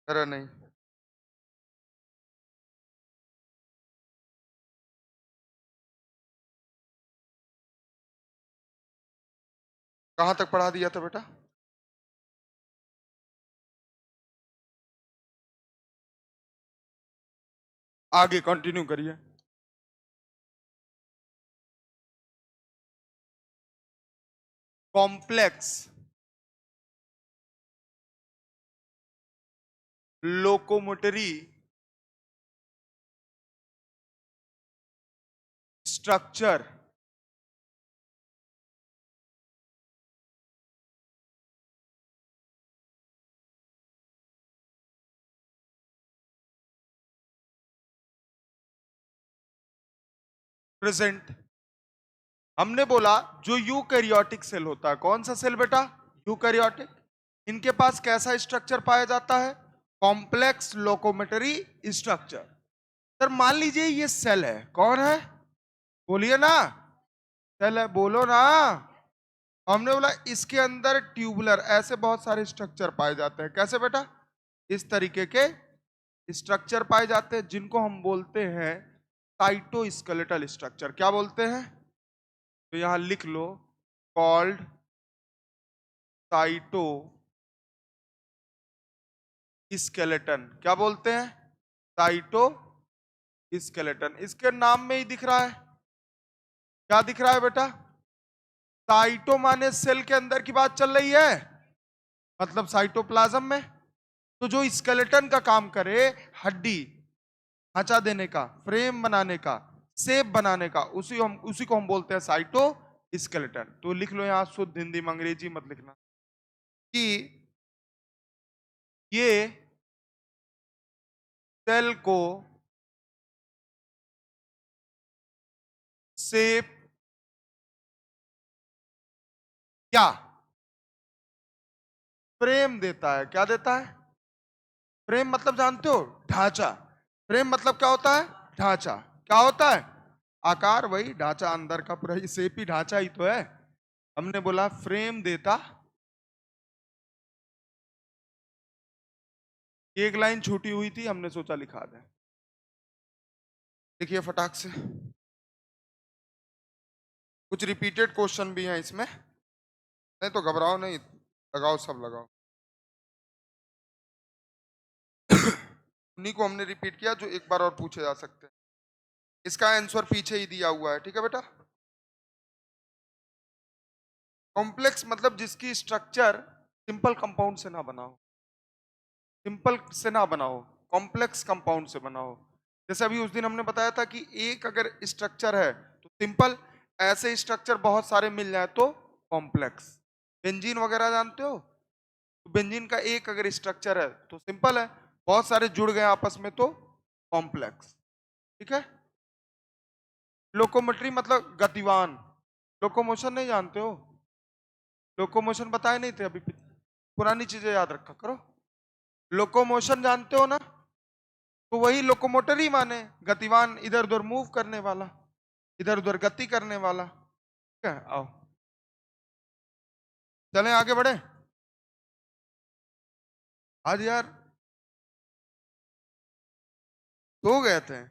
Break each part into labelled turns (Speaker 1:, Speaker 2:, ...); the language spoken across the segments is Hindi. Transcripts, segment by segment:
Speaker 1: अरे नहीं, कहाँ तक पढ़ा दिया था बेटा? आगे कंटिन्यू करिए। Complex locomotory structure present. हमने बोला जो यूकैरियोटिक सेल होता है, कौन सा सेल बेटा? यूकैरियोटिक। इनके पास कैसा स्ट्रक्चर पाया जाता है? Complex locomotory structure. सर मान लीजिए ये सेल है, कौन है? बोलिए ना। सेल है, बोलो ना। हमने बोला इसके अंदर ट्यूबुलर ऐसे बहुत सारे स्ट्रक्चर पाए जाते हैं। कैसे बेटा? इस तरीके के स्ट्रक्चर पाए जाते हैं जिनको हम बोलते हैं साइटोस्केलेटल स्ट्रक्चर। क्या बोलते हैं? तो यहां लिख लो, कॉल्ड साइटो स्केलेटन। क्या बोलते हैं? Cytoskeleton. इसके नाम में ही दिख रहा है। क्या दिख रहा है बेटा? साइटो माने सेल के अंदर की बात चल रही है, मतलब साइटोप्लाज्म में। तो जो स्केलेटन का काम करे, हड्डी ढांचा देने का, फ्रेम बनाने का, शेप बनाने का, उसी को हम बोलते हैं साइटो स्केलेटन। तो लिख लो यहां शुद्ध हिंदी में, अंग्रेजी मत लिखना, कि ये सेल को शेप क्या फ्रेम देता है। क्या देता है? फ्रेम मतलब जानते हो? ढांचा। फ्रेम मतलब क्या होता है? ढांचा। क्या होता है? आकार, वही ढांचा, अंदर का पूरा ये शेप ही ढांचा ही तो है। हमने बोला फ्रेम देता। एक लाइन छूटी हुई थी, हमने सोचा लिखा दें। देखिए फटाक से, कुछ रिपीटेड क्वेश्चन भी हैं इसमें, नहीं तो घबराओ नहीं, लगाओ सब लगाओ। उन्हीं को हमने रिपीट किया जो एक बार और पूछे जा सकते हैं। इसका आंसर पीछे ही दिया हुआ है, ठीक है बेटा? कॉम्प्लेक्स मतलब जिसकी स्ट्रक्चर सिंपल कंपाउंड से ना बना हो, सिंपल से ना बना हो, कॉम्प्लेक्स कंपाउंड से बना हो। जैसे अभी उस दिन हमने बताया था कि एक अगर स्ट्रक्चर है तो सिंपल, ऐसे स्ट्रक्चर बहुत सारे मिल जाए तो कॉम्प्लेक्स। बेंजीन वगैरह जानते हो? तो बेंजीन का एक अगर स्ट्रक्चर है तो सिंपल है, बहुत सारे जुड़ गए आपस में तो कॉम्प्लेक्स। ठीक है? लोकोमोटरी मतलब गतिवान। लोकोमोशन नहीं जानते हो? लोकोमोशन बताए नहीं थे अभी? पुरानी चीजें याद रखा करो। लोकोमोशन जानते हो ना? तो वही लोकोमोटर ही माने गतिवान, इधर उधर मूव करने वाला, इधर उधर गति करने वाला। ठीक है, आओ चलें आगे बढ़े। आज यार सो गए थे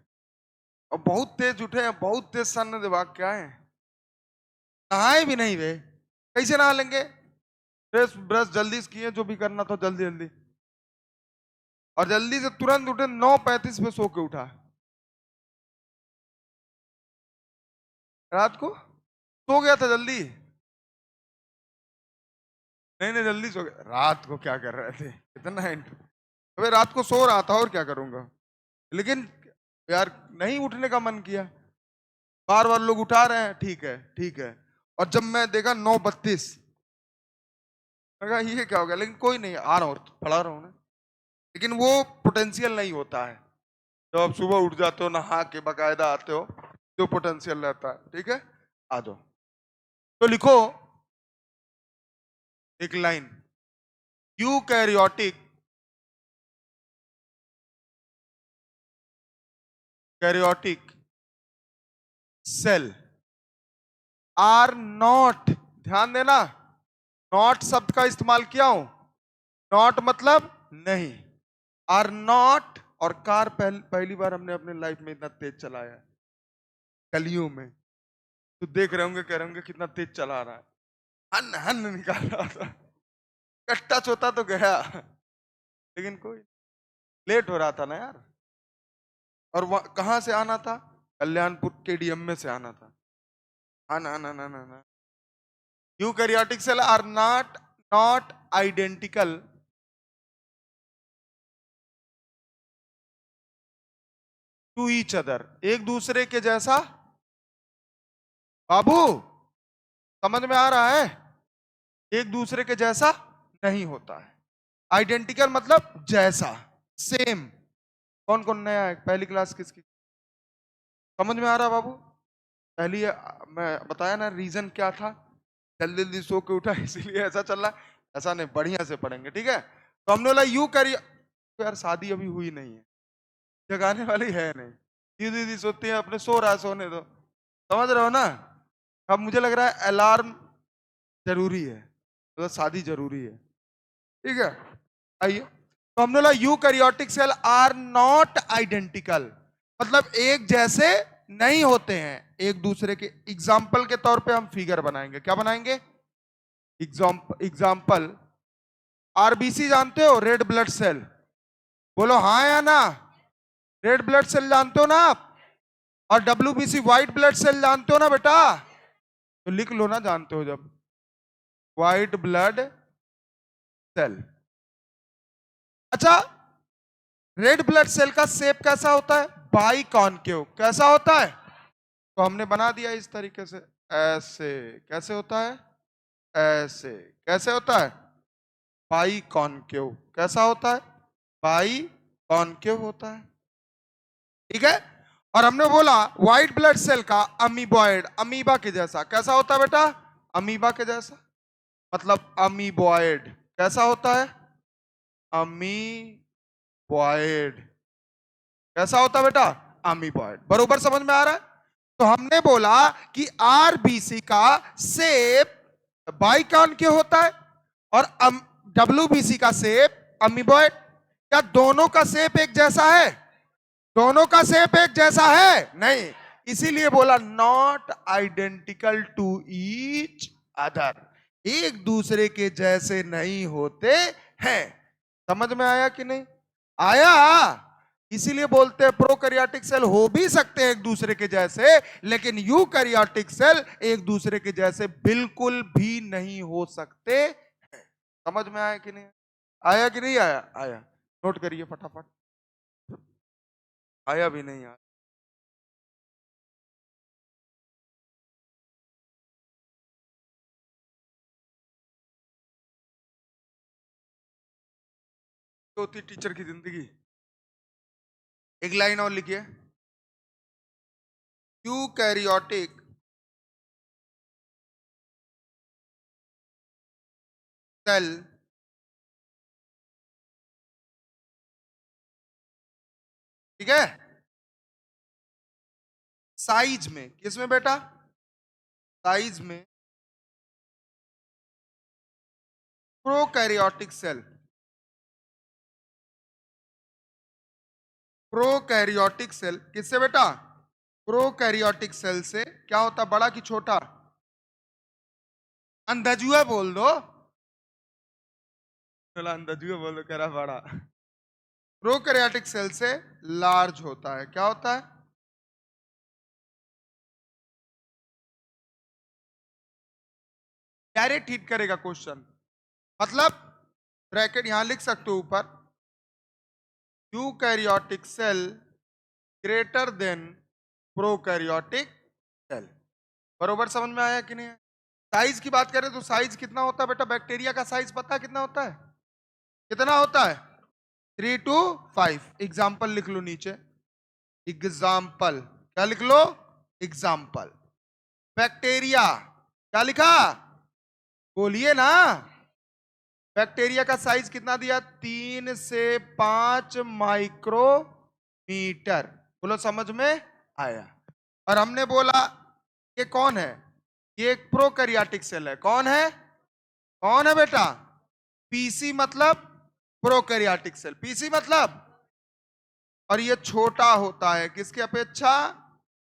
Speaker 1: और बहुत तेज उठे हैं, बहुत तेज सन दिमाग क्या है। नहाए भी नहीं वे, कैसे नहा लेंगे? ब्रश ब्रश जल्दी से किए, जो भी करना था जल्दी जल्दी, और जल्दी से तुरंत उठे, 9:35 पे सो के उठा रात को। सो गया था जल्दी? नहीं नहीं, जल्दी सो गया। रात को क्या कर रहे थे इतना अबे रात को सो रहा था, और क्या करूंगा। लेकिन यार नहीं उठने का मन किया, बार बार लोग उठा रहे हैं, ठीक है ठीक है। और जब मैं देखा 9:32, ये क्या हो गया, लेकिन कोई नहीं, आ रहा हूँ पढ़ा रहा हूँ ना। लेकिन वो पोटेंशियल नहीं होता है जब आप सुबह उठ जाते हो, नहा के बकायदा आते हो, जो पोटेंशियल रहता है। ठीक है, आ जाओ। तो लिखो एक लाइन, यूकैरियोटिक कैरियोटिक सेल आर नॉट, ध्यान देना, नॉट शब्द का इस्तेमाल किया हूं। नॉट मतलब नहीं, आर नॉट, और कार पहली बार हमने अपने लाइफ में इतना तेज चलाया है गलियों में, तो देख रहे होंगे, कह रहे होंगे कितना तेज चला रहा है, हन हन निकाल रहा था, टच होता तो गया, लेकिन कोई, लेट हो रहा था ना यार। और कहां से आना था? कल्याणपुर केडीएम में से आना था। ना ना ना ना ना, eukaryotic cell are not identical to each other, एक दूसरे के जैसा। बाबू समझ में आ रहा है? एक दूसरे के जैसा नहीं होता है। आइडेंटिकल मतलब जैसा, सेम। कौन कौन नया है? पहली क्लास किसकी? समझ में आ रहा बाबू? पहली मैं बताया ना रीजन क्या था, जल्दी जल्दी सो के उठा इसीलिए ऐसा चल रहा है। ऐसा नहीं, बढ़िया से पढ़ेंगे, ठीक है? तो हमने बोला यू करिए, तो यार शादी अभी हुई नहीं है, जगाने वाली है नहीं, दीदी दीदी सोती है, अपने सो रहा है, सोने दो। समझ रहे हो ना? अब मुझे लग रहा है अलार्म जरूरी है, तो शादी जरूरी है, ठीक है? आइए, तो हमने बोला eukaryotic cell are not identical, मतलब एक जैसे नहीं होते हैं एक दूसरे के। एग्जाम्पल के तौर पे हम फिगर बनाएंगे, क्या बनाएंगे? एग्जाम्पल, आरबीसी जानते हो, रेड ब्लड सेल? बोलो हाँ या ना। रेड ब्लड सेल जानते हो ना आप? और डब्ल्यूबीसी व्हाइट ब्लड सेल जानते हो ना बेटा? तो लिख लो ना, जानते हो जब, व्हाइट ब्लड सेल। अच्छा, रेड ब्लड सेल का शेप कैसा होता है? By concave. कैसा होता है? तो हमने बना दिया इस तरीके से, ऐसे। कैसे होता है? ऐसे। कैसे होता है? By concave. कैसा होता है? बाई कॉनकेव होता है, ठीक है? और हमने बोला व्हाइट ब्लड सेल का अमीबॉइड, अमीबा के जैसा। कैसा होता है बेटा? अमीबा के जैसा, मतलब अमीबॉइड। कैसा होता है? अमीबॉइड। कैसा होता है बेटा? अमीबॉइड। बरोबर समझ में आ रहा है? तो हमने बोला कि आरबीसी का शेप बाइकॉनकेव होता है और डब्ल्यूबीसी का शेप अमीबॉइड। क्या दोनों का शेप एक जैसा है? दोनों का शेप एक जैसा है? नहीं, इसीलिए बोला not identical to each other, एक दूसरे के जैसे नहीं होते हैं। समझ में आया कि नहीं आया? इसीलिए बोलते हैं प्रोकैरियोटिक सेल हो भी सकते हैं एक दूसरे के जैसे, लेकिन यूकैरियोटिक सेल एक दूसरे के जैसे बिल्कुल भी नहीं हो सकते हैं। समझ में आया कि नहीं आया? कि नहीं आया? आया, नोट करिए फटाफट। आया भी नहीं आया? होती टीचर की जिंदगी। एक लाइन और लिखिए, यूकैरियोटिक सेल ठीक है साइज में, किसमें बेटा? साइज में प्रोकैरियोटिक सेल, प्रोकैरियोटिक सेल किससे बेटा? प्रोकैरियोटिक सेल से क्या होता? बड़ा कि छोटा? अंधजुआ बोल दो, चला अंधजुआ बोल दो, कह रहा बड़ा। प्रोकैरियोटिक सेल से लार्ज होता है। क्या होता है? डायरेक्ट हिट करेगा क्वेश्चन, मतलब ब्रैकेट यहां लिख सकते हो ऊपर, eukaryotic cell greater than prokaryotic cell. बरोबर समझ में आया कि नहीं? साइज की बात करें तो साइज कितना होता है बेटा? बैक्टीरिया का साइज पता कितना होता है? कितना होता है? 3 to 5। एग्जाम्पल लिख लो नीचे, एग्जाम्पल। क्या लिख लो? एग्जाम्पल। बैक्टीरिया क्या लिखा? बोलिए ना। बैक्टीरिया का साइज कितना दिया? 3 से 5 माइक्रोमीटर। बोलो समझ में आया? और हमने बोला ये कौन है? ये एक प्रोकैरियोटिक सेल है। कौन है? कौन है बेटा? पीसी मतलब प्रोकैरियोटिक सेल, पीसी मतलब, और ये छोटा होता है किसके अपेक्षा,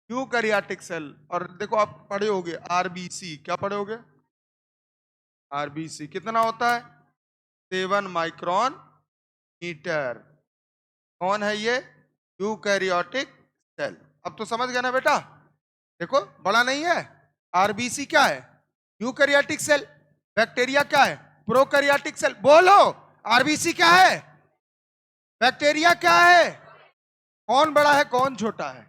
Speaker 1: यूकैरियोटिक सेल। और देखो आप पढ़े होगे आरबीसी, क्या पढ़े होगे, आरबीसी कितना होता है, 7 माइक्रोन मीटर। कौन है ये, यूकैरियोटिक सेल। अब तो समझ गया ना बेटा, देखो बड़ा नहीं है, आरबीसी क्या है, यूकैरियोटिक सेल, बैक्टीरिया क्या है, प्रोकैरियोटिक सेल। बोलो आरबीसी क्या है, बैक्टीरिया क्या है, कौन बड़ा है कौन छोटा है,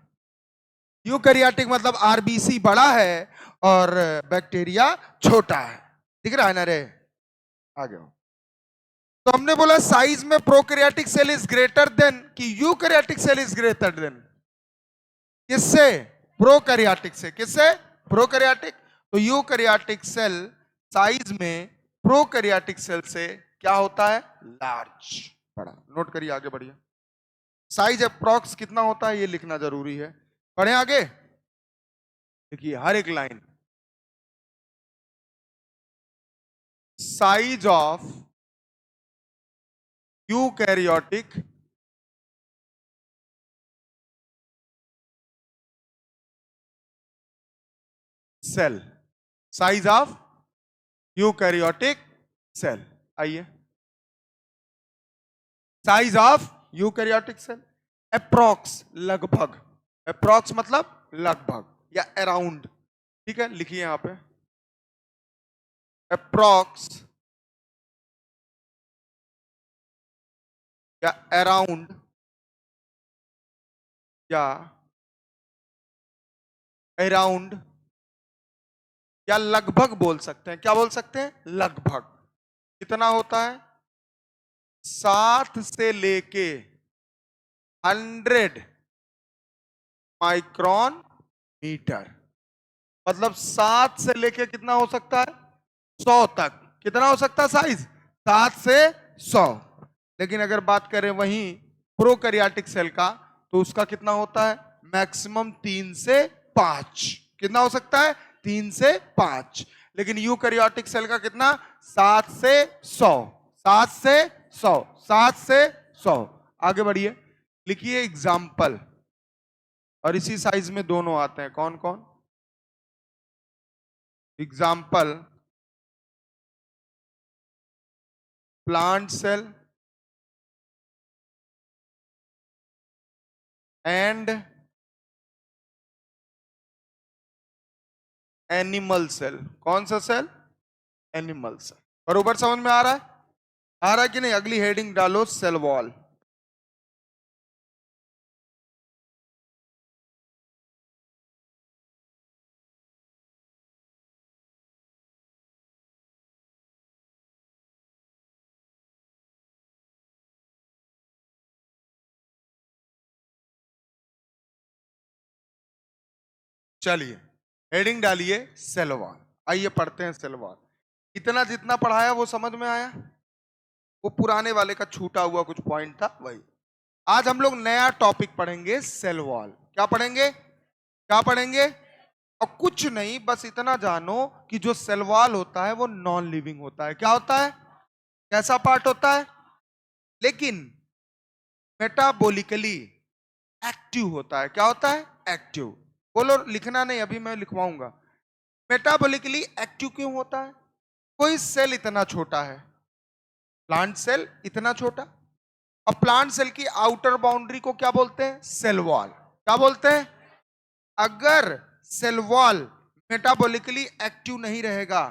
Speaker 1: यूकैरियोटिक मतलब आरबीसी बड़ा है और बैक्टीरिया छोटा है। दिख रहा है ना रे, आगे हो। तो हमने बोला साइज में prokaryotic cell is greater than कि eukaryotic cell is greater than, किससे, प्रोकैरियोटिक से, किससे, प्रोकैरियोटिक। तो यूकैरियोटिक सेल साइज में प्रोकैरियोटिक सेल से क्या होता है, लार्ज, बड़ा। नोट करिए, आगे बढ़िए। साइज अप्रॉक्स कितना होता है ये लिखना जरूरी है। पढ़े आगे, देखिए हर एक line, size of eukaryotic cell, size of eukaryotic cell. आइए, size of eukaryotic cell, approx लगभग, अप्रॉक्स मतलब लगभग या अराउंड, ठीक है, लिखिए यहां पे अप्रॉक्स या अराउंड या अराउंड या लगभग बोल सकते हैं, क्या बोल सकते हैं, लगभग। कितना होता है, 7 से लेके 100 माइक्रोन मीटर, मतलब 7 से लेके कितना हो सकता है, 100 तक। कितना हो सकता है साइज, 7 से 100। लेकिन अगर बात करें वहीं प्रोकैरियोटिक सेल का, तो उसका कितना होता है, मैक्सिमम 3 से 5। कितना हो सकता है, 3 से 5। लेकिन यूकैरियोटिक सेल का कितना, 7 से 100, 7 से 100, 7 से 100। आगे बढ़िए, लिखिए एग्जाम्पल, और इसी साइज में दोनों आते हैं, कौन कौन, example plant cell and animal cell. कौन सा सेल, एनिमल सेल। बरोबर समझ में आ रहा है, आ रहा है कि नहीं। अगली हेडिंग डालो, सेल वॉल। चलिए हेडिंग डालिए, सेल वॉल। आइए पढ़ते हैं सेल वॉल। इतना जितना पढ़ाया वो समझ में आया, वो पुराने वाले का छूटा हुआ कुछ पॉइंट था वही। आज हम लोग नया टॉपिक पढ़ेंगे, सेल वॉल। क्या पढ़ेंगे, क्या पढ़ेंगे, और कुछ नहीं, बस इतना जानो कि जो सेल वॉल होता है वो नॉन लिविंग होता है। क्या होता है, कैसा पार्ट होता है, लेकिन मेटाबॉलिकली एक्टिव होता है। क्या होता है, एक्टिव। बोलो, लिखना नहीं, अभी मैं लिखवाऊंगा। मेटाबॉलिकली एक्टिव क्यों होता है, कोई सेल इतना छोटा है, प्लांट सेल इतना छोटा, और प्लांट सेल की आउटर बाउंड्री को क्या बोलते हैं, सेल वॉल। क्या बोलते हैं, अगर सेल वॉल मेटाबॉलिकली एक्टिव नहीं रहेगा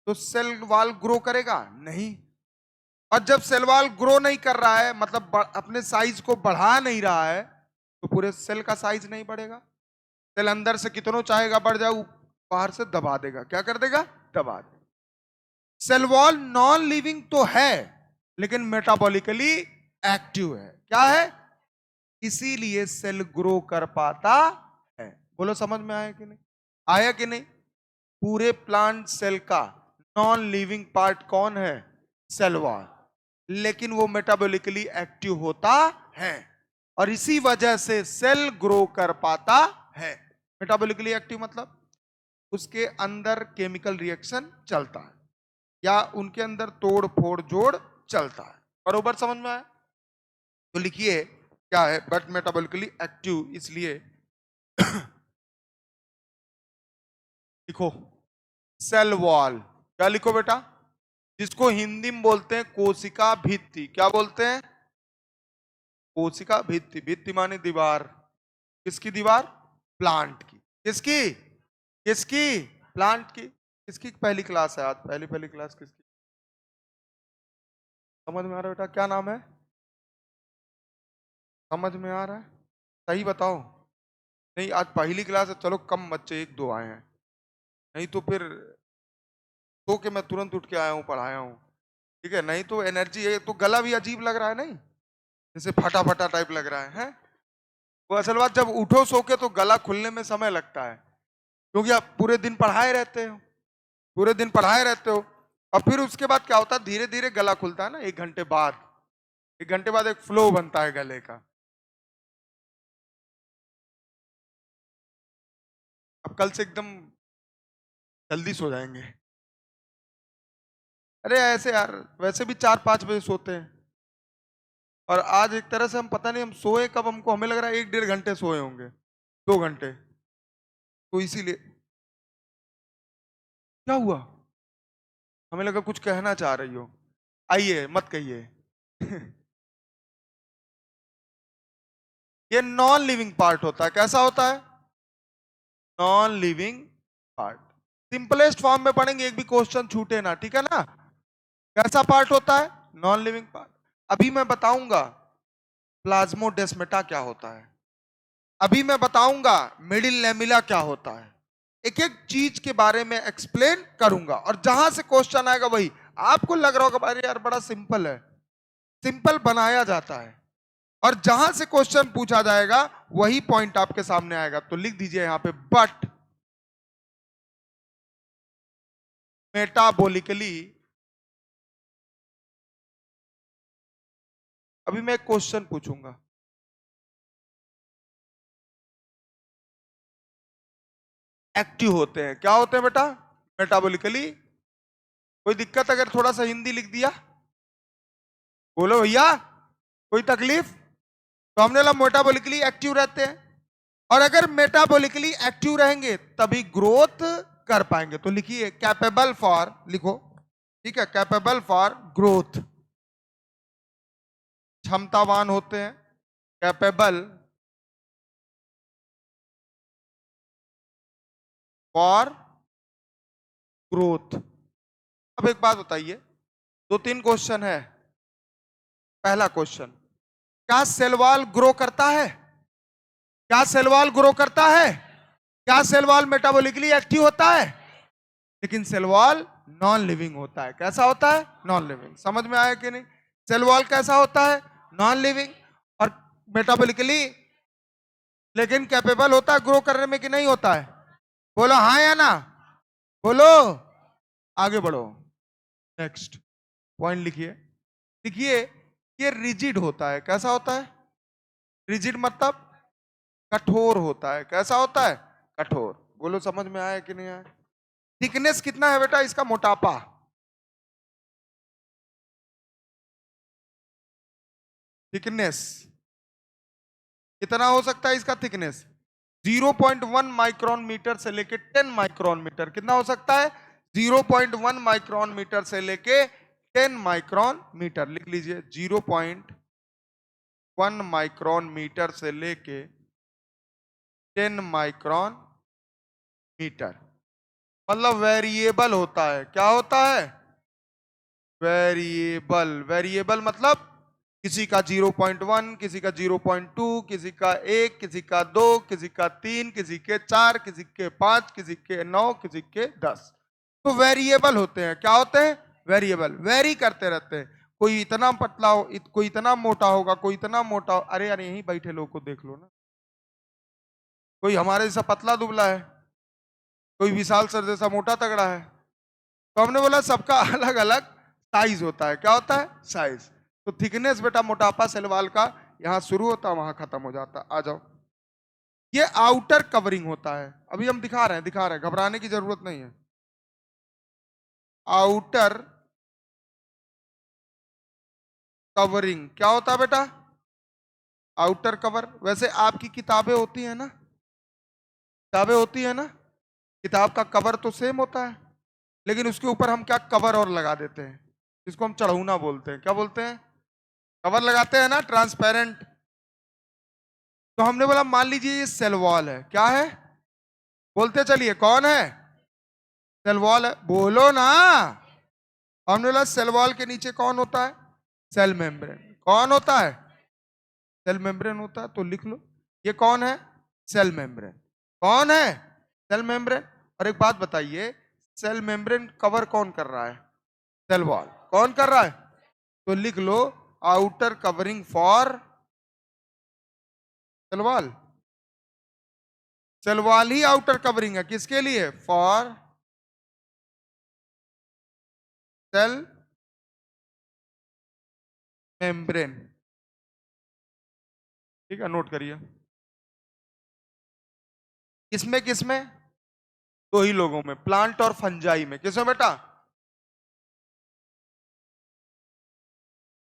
Speaker 1: तो सेल वॉल ग्रो करेगा नहीं। और जब सेल वॉल ग्रो नहीं कर रहा है, मतलब अपने साइज को बढ़ा नहीं रहा है, तो पूरे सेल का साइज नहीं बढ़ेगा। सेल अंदर से कितनों चाहेगा बढ़ जाए, बाहर से दबा देगा। क्या कर देगा, दबा देगा। सेल वॉल नॉन लिविंग तो है, लेकिन मेटाबॉलिकली एक्टिव है। क्या है, इसीलिए सेल ग्रो कर पाता है। बोलो समझ में आया कि नहीं, आया कि नहीं। पूरे प्लांट सेल का नॉन लिविंग पार्ट कौन है, सेल वॉल, लेकिन वो मेटाबॉलिकली एक्टिव होता है, और इसी वजह से सेल ग्रो कर पाता है। मेटाबॉलिकली एक्टिव मतलब उसके अंदर केमिकल रिएक्शन चलता है, या उनके अंदर तोड़ फोड़ जोड़ चलता है। बरोबर समझ में आया? तो लिखिए क्या है, बट मेटाबॉलिकली एक्टिव इसलिए लिखो सेल वॉल। क्या लिखो बेटा? जिसको हिंदी में बोलते हैं कोशिका भित्ति। क्या बोलते हैं? कोशिका भित्ति। भित्ति माने दीवार। किसकी दीवार? प्लांट की। किसकी? किसकी? प्लांट की। किसकी पहली क्लास है आज? पहली पहली क्लास किसकी? समझ में आ रहा है बेटा? क्या नाम है? समझ में आ रहा है? सही बताओ। नहीं आज पहली क्लास है, चलो कम बच्चे एक दो आए हैं, नहीं तो फिर सो के मैं तुरंत उठ के आया हूँ, पढ़ाया हूँ। ठीक है, नहीं तो एनर्जी है तो गला भी अजीब लग रहा है, नहीं जैसे फटा फटा टाइप लग रहा है? वो असल बात, जब उठो सो के तो गला खुलने में समय लगता है, क्योंकि आप पूरे दिन पढ़ाए रहते हो, पूरे दिन पढ़ाए रहते हो। और फिर उसके बाद क्या होता है, धीरे धीरे गला खुलता है ना, 1 घंटे बाद। 1 घंटे बाद एक फ्लो बनता है गले का। अब कल से एकदम जल्दी सो जाएंगे। अरे ऐसे यार, वैसे भी 4-5 बजे सोते हैं, और आज एक तरह से हम पता नहीं हम सोए कब, हमको हमें लग रहा है 1-1.5 घंटे सोए होंगे, 2 घंटे। तो इसीलिए क्या हुआ? हमें लगा कुछ कहना चाह रही हो। आइए, मत कहिए। ये नॉन लिविंग पार्ट होता है। कैसा होता है? Non living part. Simplest form में पढ़ेंगे, एक भी क्वेश्चन छूटे ना, ठीक है ना? कैसा पार्ट होता है? Non living part. अभी मैं बताऊंगा प्लाज्मोडेस्माटा क्या होता है, अभी मैं बताऊंगा मिडिल लेमिला क्या होता है, एक एक चीज के बारे में एक्सप्लेन करूंगा, और जहां से क्वेश्चन आएगा वही। आपको लग रहा होगा अरे यार बड़ा सिंपल है, सिंपल बनाया जाता है, और जहां से क्वेश्चन पूछा जाएगा वही पॉइंट आपके सामने आएगा। तो लिख दीजिए यहां पे, बट मेटाबॉलिकली। अभी मैं एक क्वेश्चन पूछूंगा, एक्टिव होते हैं। क्या होते हैं बेटा? मेटाबॉलिकली। कोई दिक्कत अगर थोड़ा सा हिंदी लिख दिया? बोलो भैया, कोई तकलीफ? तो हमने बोला मेटाबॉलिकली एक्टिव रहते हैं, और अगर मेटाबॉलिकली एक्टिव रहेंगे तभी ग्रोथ कर पाएंगे। तो लिखिए कैपेबल फॉर, लिखो, ठीक है, कैपेबल फॉर ग्रोथ। क्षमतावान होते हैं, कैपेबल फॉर ग्रोथ। अब एक बात बताइए, 2-3 क्वेश्चन है। पहला क्वेश्चन, क्या सेल वॉल ग्रो करता है? क्या सेल वॉल ग्रो करता है? क्या सेल वॉल मेटाबॉलिकली एक्टिव होता है? लेकिन सेल वॉल नॉन लिविंग होता है। कैसा होता है? Non living. समझ में आया कि नहीं? सेल वॉल कैसा होता है? Non living. और मेटाबॉलिकली लेकिन कैपेबल होता है ग्रो करने में कि नहीं होता है? बोलो हाँ या ना, बोलो। आगे बढ़ो, नेक्स्ट पॉइंट लिखिए। देखिए ये रिजिड होता है। कैसा होता है? रिजिड मतलब कठोर होता है। कैसा होता है? कठोर। बोलो समझ में आया कि नहीं आया? थिकनेस कितना है बेटा इसका? मोटापा थिकनेस कितना हो सकता है इसका? थिकनेस 0.1 माइक्रोन मीटर से लेके 10 माइक्रोन मीटर। कितना हो सकता है? 0.1 माइक्रोन मीटर से लेके 10 माइक्रोन मीटर। लिख लीजिए 0.1 माइक्रोन मीटर से लेके 10 माइक्रोन मीटर। मतलब वेरिएबल होता है। क्या होता है? वेरिएबल। वेरिएबल मतलब किसी का 0.1, किसी का 0.2, किसी का 1, किसी का 2, किसी का 3, किसी के 4, किसी के 5, किसी के 9, किसी के 10। तो वेरिएबल होते हैं। क्या होते हैं? वेरिएबल। वेरी करते रहते हैं। कोई इतना पतला हो, कोई इतना मोटा होगा, कोई इतना मोटा हो। अरे यार यहीं बैठे लोग को देख लो ना, कोई हमारे जैसा पतला दुबला है, कोई विशाल सर जैसा मोटा तगड़ा है। तो हमने बोला सबका अलग अलग साइज होता है। क्या होता है? साइज। तो थिकनेस बेटा मोटापा सेल वॉल का यहां शुरू होता है, वहां खत्म हो जाता है। आ जाओ, ये आउटर कवरिंग होता है। अभी हम दिखा रहे हैं, दिखा रहे हैं, घबराने की जरूरत नहीं है। आउटर कवरिंग क्या होता है बेटा? Outer cover. वैसे आपकी किताबें होती है ना, किताबें होती है ना, किताब का कवर तो सेम होता है, लेकिन उसके ऊपर हम क्या कवर और लगा देते हैं, जिसको हम चढ़ौना बोलते हैं। क्या बोलते हैं? कवर लगाते हैं ना, ट्रांसपेरेंट। तो हमने बोला मान लीजिए ये सेल वॉल है, क्या है? बोलते चलिए कौन है? सेल वॉल है, बोलो ना। हमने बोला सेल वॉल के नीचे कौन होता है? Cell membrane. कौन होता है? सेल मेम्ब्रेन होता है। तो लिख लो ये कौन है? Cell membrane. कौन है? Cell membrane. और एक बात बताइए, सेल मेम्ब्रेन कवर कौन कर रहा है? Cell wall. कौन कर रहा है? तो लिख लो outer covering for cell wall. Cell wall ही आउटर कवरिंग है, किसके लिए? For cell membrane. ठीक है, नोट करिए। किसमें किसमें? दो ही लोगों में, प्लांट और फंजाई में। किसमें बेटा?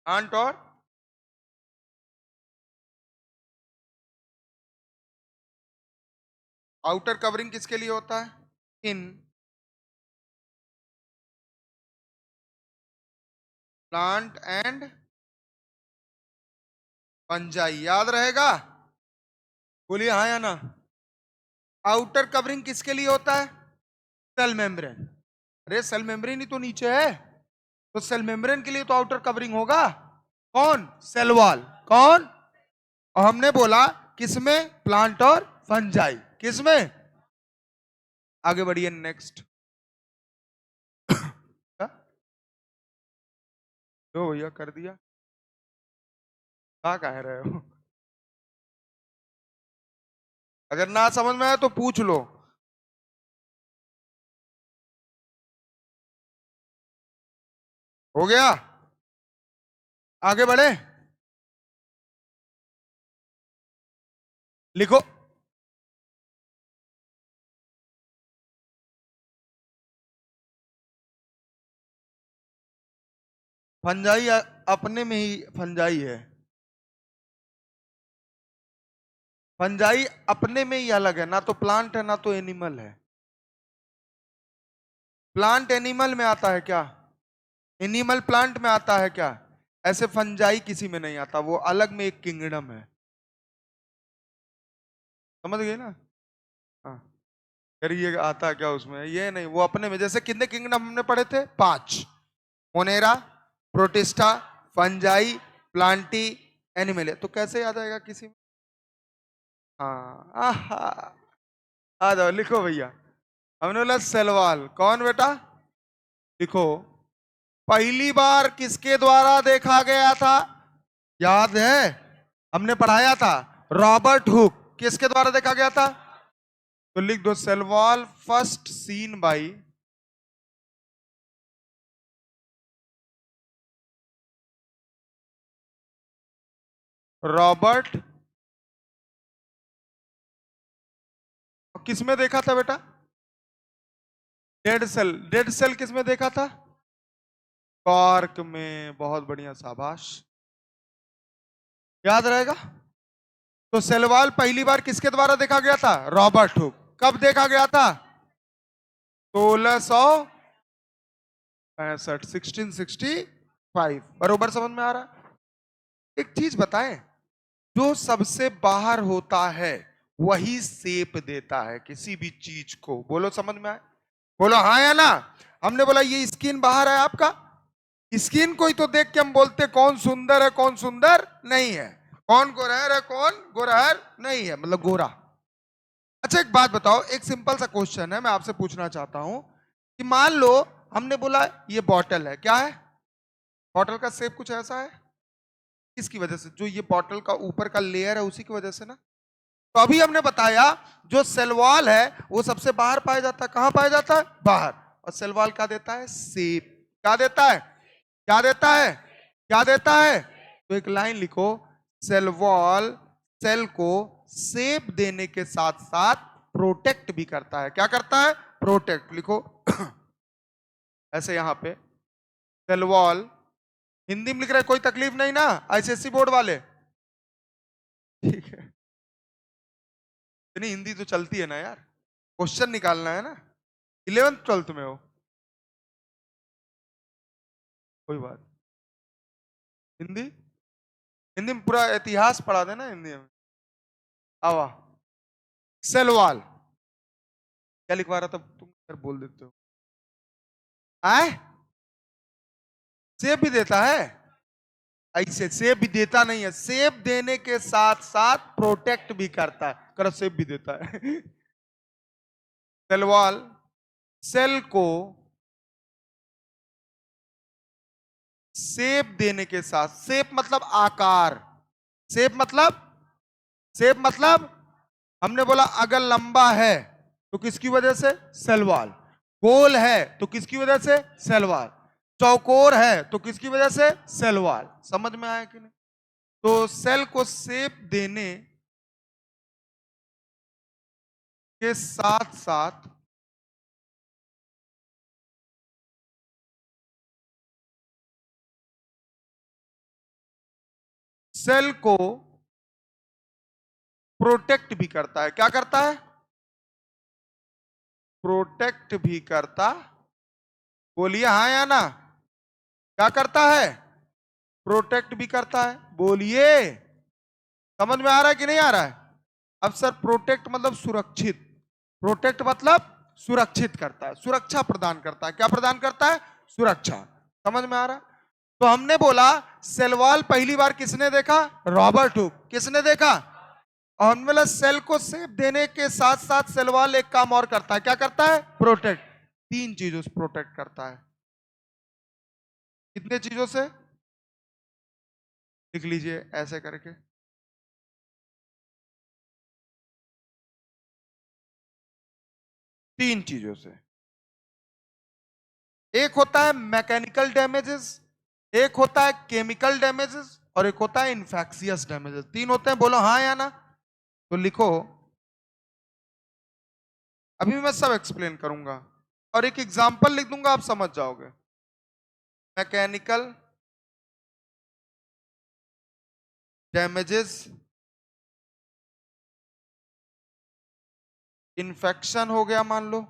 Speaker 1: प्लांट और आउटर कवरिंग किसके लिए होता है? In plant and fungi. याद रहेगा? बोलिए हाँ या ना। आउटर कवरिंग किसके लिए होता है? Cell membrane. अरे सेल मेम्ब्रेन ही तो नीचे है, तो सेल मेम्ब्रेन के लिए तो आउटर कवरिंग होगा। कौन? Cell wall. कौन? और हमने बोला किसमें? प्लांट और फंजाई। किसमें? आगे बढ़िए नेक्स्ट। लो भैया कर दिया, क्या कह रहे हो? अगर ना समझ में आए तो पूछ लो। हो गया? आगे बढ़े, लिखो। फंजाई अपने में ही फंजाई है। फंजाई अपने में ही अलग है, ना तो प्लांट है ना तो एनिमल है। प्लांट एनिमल में आता है क्या? एनिमल प्लांट में आता है क्या? ऐसे फंजाई किसी में नहीं आता, वो अलग में एक किंगडम है। समझ गए ना? हाँ। यार ये आता क्या उसमें? ये नहीं, वो अपने में। जैसे कितने किंगडम हमने पढ़े थे? 5। Monera, protista, fungi, Plantae, animal. तो कैसे याद आएगा किसी में? हाँ, आहा, आ जाओ लिखो भैया। हमने बोला सेलवाल कौन बेटा? लिखो। पहली बार किसके द्वारा देखा गया था? याद है? हमने पढ़ाया था। Robert Hooke. किसके द्वारा देखा गया था? तो लिख दो cell wall first scene by Robert. किसमें देखा था बेटा? Dead cell. डेड सेल किसमें देखा था? कॉर्क में। बहुत बढ़िया, शाबाश, याद रहेगा। तो सेलवाल पहली बार किसके द्वारा देखा गया था? Robert Hooke. कब देखा गया था? 1665, 1665। बरोबर समझ में आ रहा है? एक चीज बताएं, जो सबसे बाहर होता है वही शेप देता है किसी भी चीज को। बोलो समझ में आए? बोलो हाँ या ना। हमने बोला ये स्किन बाहर है आपका, स्किन को ही तो देख के हम बोलते कौन सुंदर है कौन सुंदर नहीं है, कौन गोरहर है कौन गोरहर नहीं है, मतलब गोरा। अच्छा एक बात बताओ, एक सिंपल सा क्वेश्चन है, मैं आपसे पूछना चाहता हूं कि मान लो हमने बोला ये बॉटल है, क्या है? बॉटल का शेप कुछ ऐसा है, किसकी वजह से? जो ये बॉटल का ऊपर का लेयर है उसी की वजह से ना। तो अभी हमने बताया जो सेलवाल है वो सबसे बाहर पाया जाता है। कहां पाया जाता है? बाहर। और सेलवाल क्या देता है? शेप। क्या देता है? क्या देता है? क्या देता है? तो एक लाइन लिखो, सेल वॉल सेल को शेप देने के साथ साथ प्रोटेक्ट भी करता है। क्या करता है? प्रोटेक्ट। लिखो ऐसे यहां पे सेल वॉल हिंदी में लिख रहे कोई तकलीफ नहीं ना आईसीएसई बोर्ड वाले? ठीक है, इतनी हिंदी तो चलती है ना यार, क्वेश्चन निकालना है ना, 11th 12th में हो, कोई बात। हिंदी, हिंदी में पूरा इतिहास पढ़ा देना हिंदी में। आवा, सेलवाल क्या लिखवा रहा था तुम, फिर बोल देते हो। आए, सेब भी देता है? ऐसे सेब भी देता नहीं है, सेब देने के साथ साथ प्रोटेक्ट भी करता है, कर सेब भी देता है। सेलवाल सेल को शेप देने के साथ, शेप मतलब आकार, शेप मतलब, शेप मतलब हमने बोला अगर लंबा है तो किसकी वजह से? सेलवाल। गोल है तो किसकी वजह से? सेलवाल। चौकोर है तो किसकी वजह से? सेलवाल। समझ में आया कि नहीं? तो सेल को शेप देने के साथ साथ सेल को प्रोटेक्ट भी करता है। क्या करता है? प्रोटेक्ट भी करता, बोलिए हाँ या ना? क्या करता है? प्रोटेक्ट भी करता है, बोलिए। समझ में आ रहा है कि नहीं आ रहा है? अब सर प्रोटेक्ट मतलब सुरक्षित, प्रोटेक्ट मतलब सुरक्षित करता है, सुरक्षा प्रदान करता है। क्या प्रदान करता है? सुरक्षा। समझ में आ रहा है? तो हमने बोला सेलवाल पहली बार किसने देखा? Robert Hooke. किसने देखा? और हमने बोला सेल को शेप देने के साथ साथ सेलवाल एक काम और करता है। क्या करता है? प्रोटेक्ट। तीन चीजों से प्रोटेक्ट करता है। कितने चीजों से? लिख लीजिए ऐसे करके, तीन चीजों से। एक होता है मैकेनिकल डैमेजेस, एक होता है केमिकल डैमेजेस, और एक होता है इन्फेक्शियस डैमेजेस। तीन होते हैं, बोलो हाँ या ना? तो लिखो, अभी मैं सब एक्सप्लेन करूंगा और एक एग्जांपल लिख दूंगा, आप समझ जाओगे। मैकेनिकल डैमेजेस, इन्फेक्शन हो गया मान लो,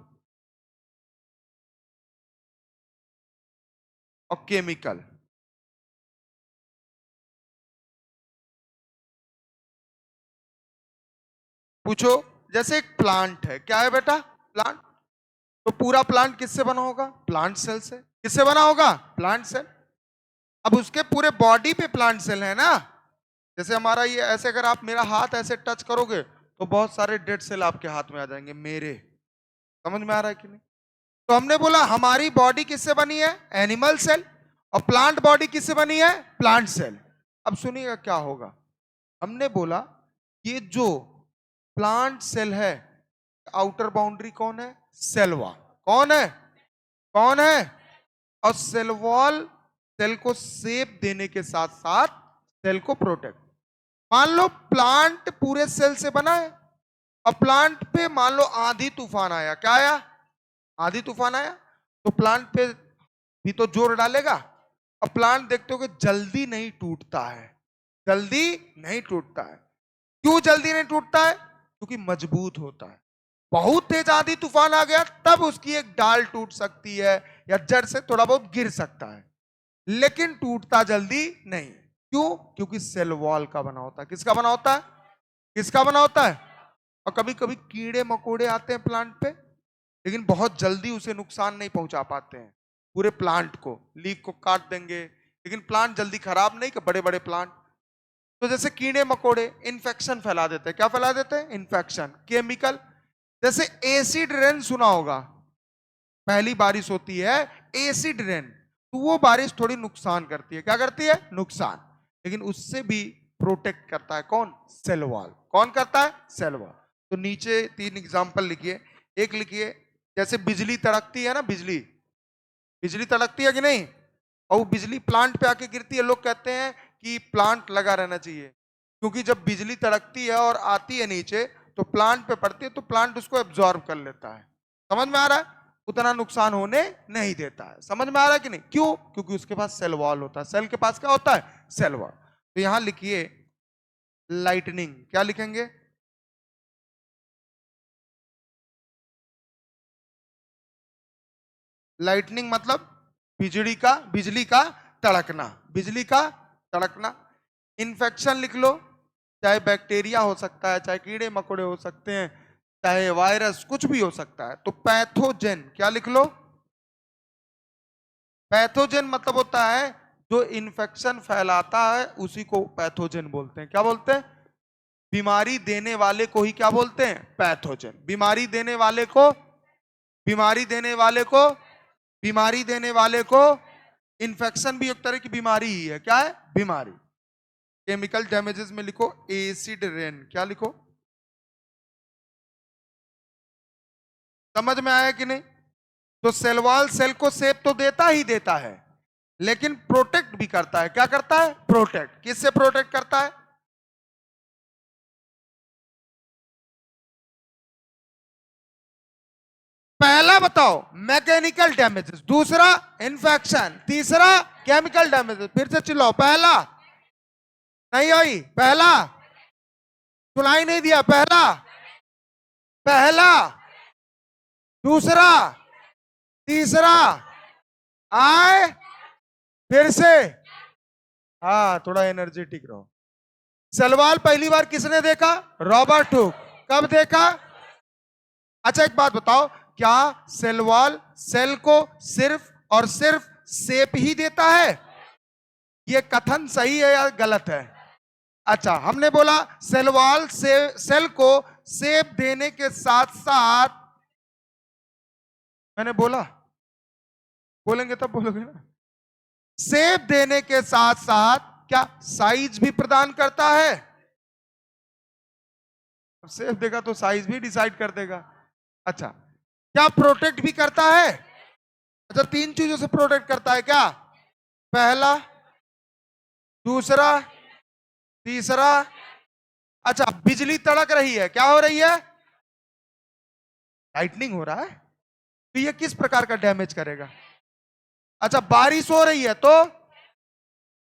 Speaker 1: और केमिकल। पूछो, जैसे एक प्लांट है, क्या है बेटा? प्लांट। तो पूरा प्लांट किससे बना होगा? प्लांट सेल से। किससे बना होगा? Plant cell. अब उसके पूरे बॉडी पे प्लांट सेल है ना, जैसे हमारा ये ऐसे, अगर आप मेरा हाथ ऐसे टच करोगे तो बहुत सारे डेड सेल आपके हाथ में आ जाएंगे मेरे। समझ में आ रहा है कि नहीं? तो हमने बोला हमारी बॉडी किससे बनी है? Animal cell. और प्लांट बॉडी किससे बनी है? Plant cell. अब सुनिएगा क्या होगा। हमने बोला ये जो प्लांट सेल है, आउटर बाउंड्री कौन है? Cell wall. कौन है? कौन है? और सेल वॉल सेल को शेप देने के साथ साथ सेल को प्रोटेक्ट। मान लो प्लांट पूरे सेल से बना है, और प्लांट पे मान लो आंधी तूफान आया। क्या आया? आंधी तूफान आया, तो प्लांट पे भी तो जोर डालेगा। और प्लांट देखते हो कि जल्दी नहीं टूटता है, जल्दी नहीं टूटता है। क्यों जल्दी नहीं टूटता है? क्योंकि मजबूत होता है। बहुत तेज आंधी तूफान आ गया तब उसकी एक डाल टूट सकती है, या जड़ से थोड़ा बहुत गिर सकता है, लेकिन टूटता जल्दी नहीं। क्यों? क्योंकि सेल वॉल का बना होता है। किसका बना होता है? किसका बना होता है? और कभी कभी कीड़े मकोड़े आते हैं प्लांट पे, लेकिन बहुत जल्दी उसे नुकसान नहीं पहुंचा पाते हैं। पूरे प्लांट को, लीफ को काट देंगे, लेकिन प्लांट जल्दी खराब नहीं कर, बड़े बड़े प्लांट। तो जैसे कीड़े मकोड़े इन्फेक्शन फैला देते हैं। क्या फैला देते हैं? इन्फेक्शन। केमिकल, जैसे एसिड रेन सुना होगा, पहली बारिश होती है एसिड रेन, तो वो बारिश थोड़ी नुकसान करती है। क्या करती है? नुकसान। लेकिन उससे भी प्रोटेक्ट करता है कौन? Cell wall. कौन करता है? Cell wall. तो नीचे तीन एग्जांपल लिखिए। एक लिखिए, जैसे बिजली तड़कती है ना, बिजली, बिजली तड़कती है कि नहीं? और वो बिजली प्लांट पे आके गिरती है। लोग कहते हैं कि प्लांट लगा रहना चाहिए, क्योंकि जब बिजली तड़कती है और आती है नीचे तो प्लांट पे पड़ती है, तो प्लांट उसको एब्जॉर्ब कर लेता है। समझ में आ रहा है? उतना नुकसान होने नहीं देता है। समझ में आ रहा है कि नहीं? क्यों? क्योंकि उसके पास सेल वॉल होता है। सेल के पास क्या होता है? Cell wall. तो यहां लिखिए लाइटनिंग। क्या लिखेंगे? लाइटनिंग मतलब बिजली का तड़कना, बिजली का तड़कना। इन्फेक्शन लिख लो, चाहे बैक्टीरिया हो सकता है, चाहे कीड़े मकोड़े हो सकते हैं, चाहे वायरस, कुछ भी हो सकता है। तो पैथोजेन क्या लिख लो? पैथोजेन मतलब होता है जो इन्फेक्शन फैलाता है, उसी को पैथोजेन बोलते हैं। क्या बोलते हैं? बीमारी देने वाले को ही क्या बोलते हैं? पैथोजेन। बीमारी देने वाले को, बीमारी देने वाले को, बीमारी देने वाले को, इन्फेक्शन भी एक तरह की बीमारी ही है। क्या है? बीमारी। केमिकल डैमेजेस में लिखो एसिड रेन। क्या लिखो? समझ में आया कि नहीं? तो सेल वॉल सेल को सेप तो देता ही देता है, लेकिन प्रोटेक्ट भी करता है। क्या करता है? प्रोटेक्ट। किससे प्रोटेक्ट करता है? पहला बताओ मैकेनिकल डैमेजेस, दूसरा इन्फेक्शन, तीसरा केमिकल डैमेजेस। फिर से चिल्लाओ। पहला नहीं आई, पहला सुनाई नहीं दिया। पहला, पहला, दूसरा, तीसरा, आए, फिर से। हाँ, थोड़ा एनर्जेटिक रहो। सलवाल पहली बार किसने देखा? Robert Hooke. कब देखा? अच्छा एक बात बताओ, क्या सेल वॉल सेल को सिर्फ और सिर्फ शेप ही देता है? यह कथन सही है या गलत है? अच्छा, हमने बोला सेल वॉल सेल को शेप देने के साथ साथ, मैंने बोला, बोलेंगे तब बोलोगे ना, शेप देने के साथ साथ क्या साइज भी प्रदान करता है? शेप देगा तो साइज भी डिसाइड कर देगा। अच्छा, क्या प्रोटेक्ट भी करता है? अच्छा, तीन चीजों से प्रोटेक्ट करता है। क्या? पहला, दूसरा, तीसरा। अच्छा, बिजली तड़क रही है, क्या हो रही है? लाइटनिंग हो रहा है, तो ये किस प्रकार का डैमेज करेगा? अच्छा, बारिश हो रही है तो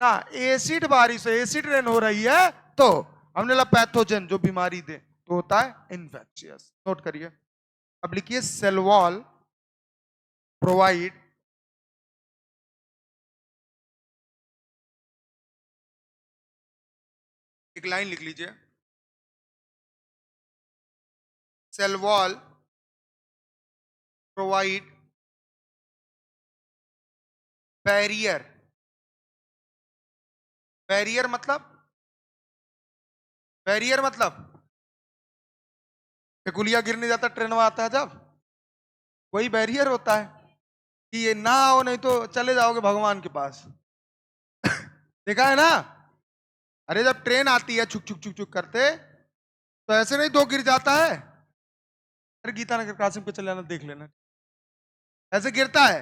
Speaker 1: ना, एसिड बारिश, एसिड रेन हो रही है तो हमने ला पैथोजन जो बीमारी दे तो होता है इन्फेक्शियस। नोट करिए। अब लिखिए सेल वॉल प्रोवाइड एक लाइन लिख लीजिए, cell wall provide barrier. Barrier मतलब, बैरियर मतलब गुलिया गिरने जाता ट्रेन में आता है जब, वही बैरियर होता है कि ये ना आओ नहीं तो चले जाओगे भगवान के पास। देखा है ना? अरे जब ट्रेन आती है छुक छुक छुक छुक करते, तो ऐसे नहीं दो गिर जाता है। अरे गीता नगर कासिम पे चले जाना, देख लेना, ऐसे गिरता है।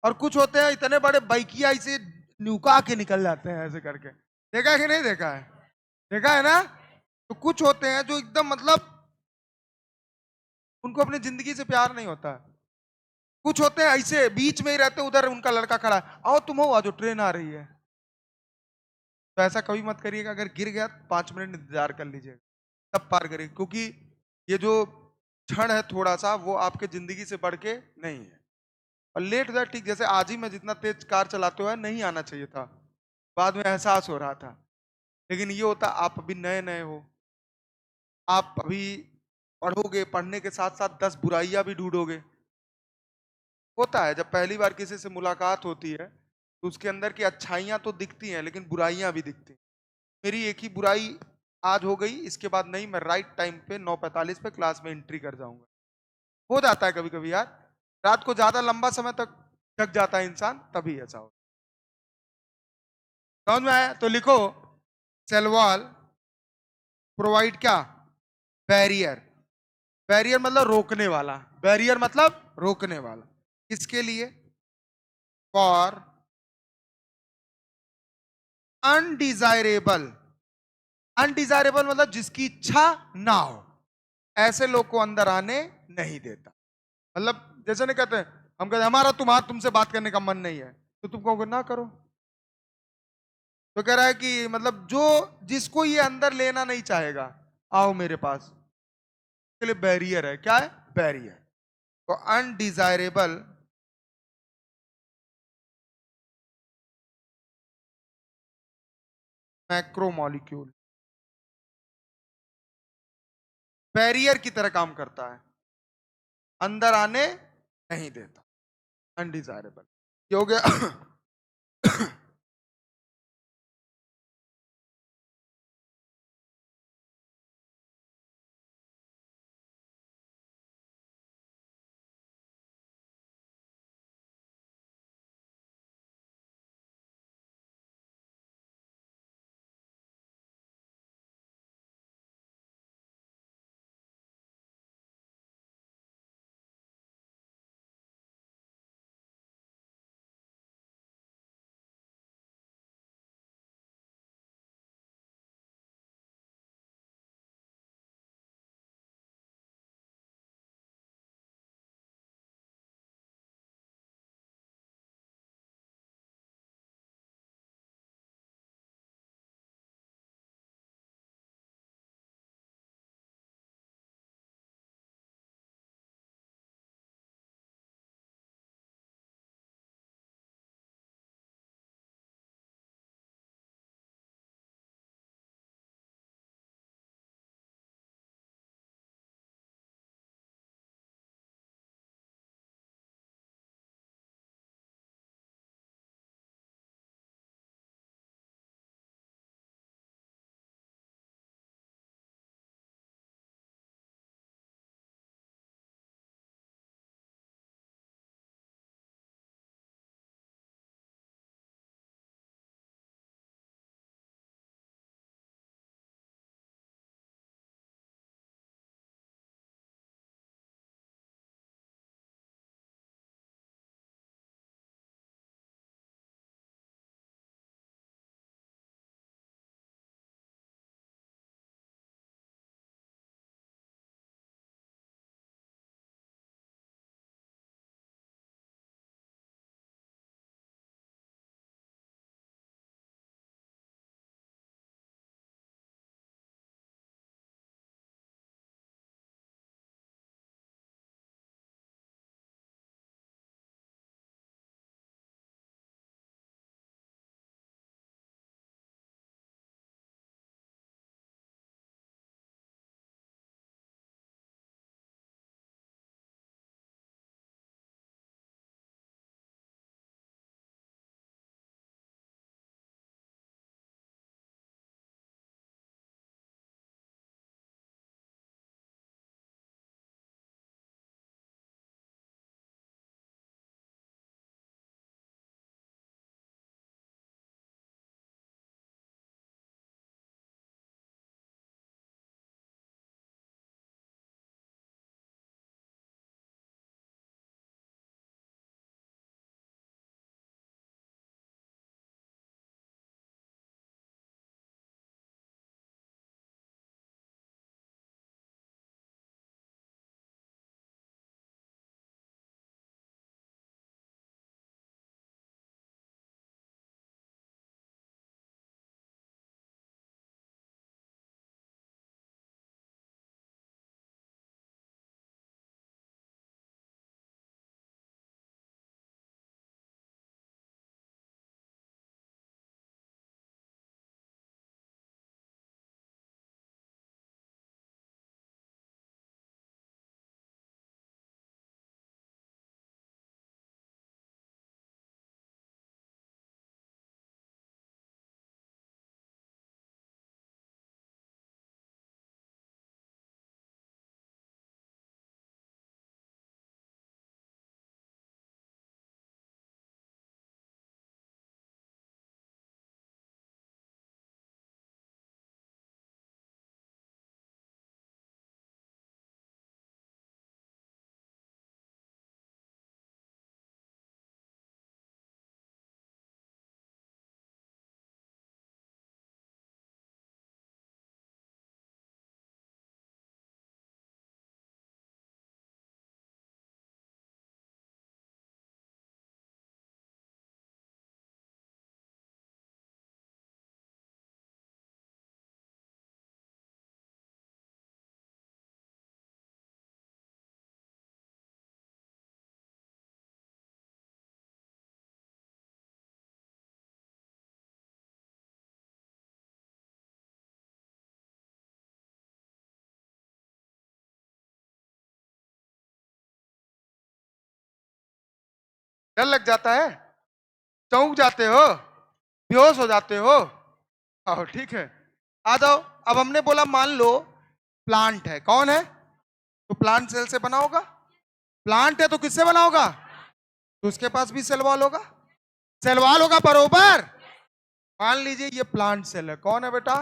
Speaker 1: और कुछ होते हैं इतने बड़े बाइकिया इसे न्यूका के निकल जाते हैं ऐसे करके। देखा है कि नहीं देखा है? देखा है ना? तो कुछ होते हैं जो एकदम मतलब उनको अपनी जिंदगी से प्यार नहीं होता। कुछ होते हैं ऐसे बीच में ही रहते, उधर उनका लड़का खड़ा है, आओ तुम हो, आज ट्रेन आ रही है। तो ऐसा कभी मत करिएगा, अगर गिर गया 5 मिनट इंतजार कर लीजिएगा, तब पार करिए। क्योंकि ये जो क्षण है थोड़ा सा, वो आपके जिंदगी से बढ़ के नहीं है। और लेट दैट ठीक, जैसे आज ही मैं जितना तेज कार चलाते हुए नहीं आना चाहिए था, बाद में एहसास हो रहा था। लेकिन ये होता, आप अभी नए नए हो, आप अभी पढ़ोगे, पढ़ने के साथ साथ 10 बुराइयां भी ढूंढोगे। होता है जब पहली बार किसी से मुलाकात होती है तो उसके अंदर की अच्छाइयां तो दिखती हैं, लेकिन बुराइयां भी दिखती हैं। मेरी एक ही बुराई आज हो गई, इसके बाद नहीं, मैं राइट टाइम पे 9:45 पे क्लास में एंट्री कर जाऊंगा। हो जाता है कभी कभी यार, रात को ज्यादा लंबा समय तक जग जाता है इंसान, तभी ऐसा हो। समझ में आया? तो लिखो सेल वॉल प्रोवाइड क्या? बैरियर। बैरियर मतलब रोकने वाला, बैरियर मतलब रोकने वाला। किसके लिए? For undesirable. अनडिजायरेबल मतलब जिसकी इच्छा ना हो, ऐसे लोग को अंदर आने नहीं देता। मतलब जैसे नहीं कहते, हम कहते हमारा तुमसे बात करने का मन नहीं है, तो तुम कहोगे ना करो। तो कह रहा है कि मतलब जो जिसको ये अंदर लेना नहीं चाहेगा, आओ मेरे पास, के लिए बैरियर है। क्या है? बैरियर। तो अनडिजायरेबल मैक्रोमोलिक्यूल बैरियर की तरह काम करता है, अंदर आने नहीं देता। अनडिजायरेबल ये हो गया। डर लग जाता है, चौंक जाते हो, बेहोश हो जाते हो। आओ ठीक है, आ जाओ। अब हमने बोला मान लो प्लांट है, कौन है? तो प्लांट सेल से बना होगा। प्लांट है तो किससे बना होगा? तो उसके पास भी सेल वॉल होगा, सेल वॉल होगा बरोबर। मान लीजिए ये प्लांट सेल है, कौन है बेटा?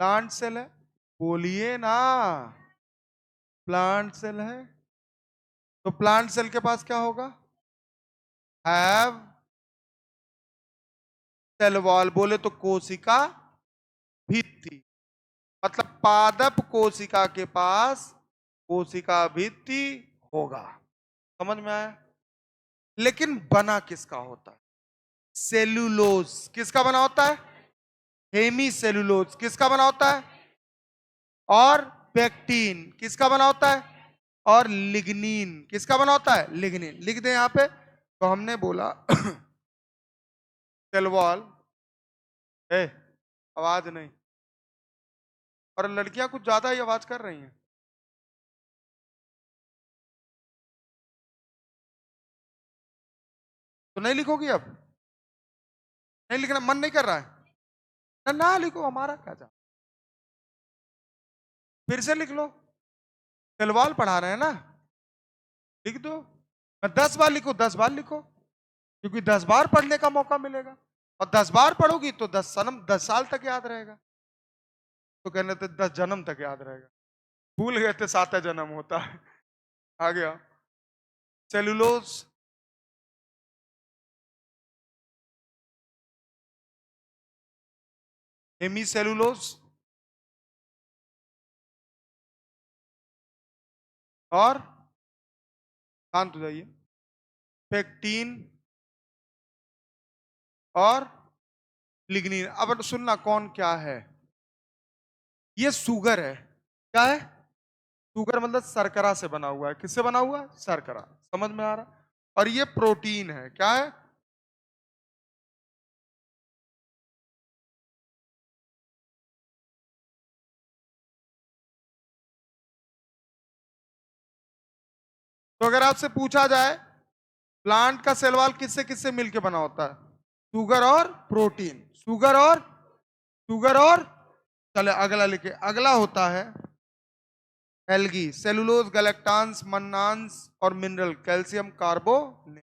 Speaker 1: प्लांट सेल है, बोलिए ना, प्लांट सेल है। तो प्लांट सेल के पास क्या होगा? हैव सेल वॉल, बोले तो कोशिका भित्ति, मतलब पादप कोशिका के पास कोशिका भित्ति होगा। समझ में आया? लेकिन बना किसका होता है? सेलुलोज किसका बना होता है? हेमी सेलुलोज किसका बना होता है? और पेक्टिन किसका बना होता है? और लिग्निन किसका बना होता है? लिग्निन। लिख दे यहां पे। तो हमने बोला सेल वॉल है, आवाज नहीं, और लड़कियां कुछ ज्यादा ही आवाज कर रही हैं। तो नहीं लिखोगी अब? नहीं लिखना मन नहीं कर रहा है ना? ना लिखो, हमारा क्या जा, फिर से लिख लो। सेल वॉल पढ़ा रहे हैं ना, लिख दो। मैं 10 बार लिखो, 10 बार लिखो, क्योंकि 10 बार पढ़ने का मौका मिलेगा। और 10 बार पढ़ोगी तो 10 साल तक याद रहेगा। तो कहने थे 10 जन्म तक याद रहेगा, भूल गए थे 7 जन्म होता है। आ गया सेलुलोज, हेमी सेलुलोज, और शांत हो जाइए, पेक्टिन और लिग्निन। अब सुनना कौन क्या है। ये शुगर है, क्या है? शुगर मतलब शर्करा से बना हुआ है। किससे बना हुआ है? शर्करा। समझ में आ रहा? और ये प्रोटीन है, क्या है? तो अगर आपसे पूछा जाए प्लांट का सेल वॉल किससे किससे मिलके बना होता है? शुगर और प्रोटीन, शुगर और चले अगला लिखे। अगला होता है एल्गी, सेलुलोज, गैलेक्टांस, मन्नांस और मिनरल, कैल्शियम, कार्बोनेट।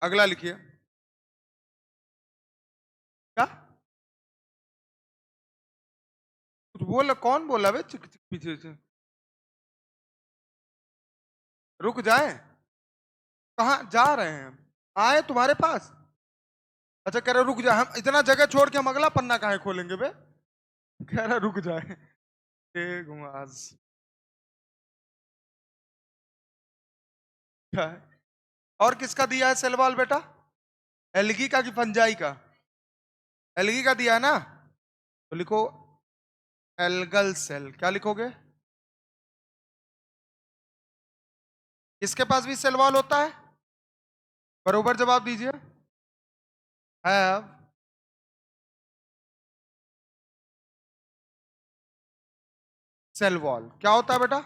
Speaker 1: अगला लिखिए। क्या कुछ बोल, कौन बोला बे चिक चिक पीछे से? रुक जाए, कहाँ जा रहे हैं हम? आए तुम्हारे पास? अच्छा कह रहे रुक जाए, हम इतना जगह छोड़ के हम अगला पन्ना काहे खोलेंगे बे? कह रहा रुक जाए। घुमास क्या है? और किसका दिया है सेलवाल बेटा? एल्गी का कि फंजाई का? एल्गी का दिया है ना, तो लिखो एल्गल सेल। क्या लिखोगे? इसके पास भी सेल वॉल होता है, बरोबर जवाब दीजिए। हैव सेल वॉल क्या होता है बेटा?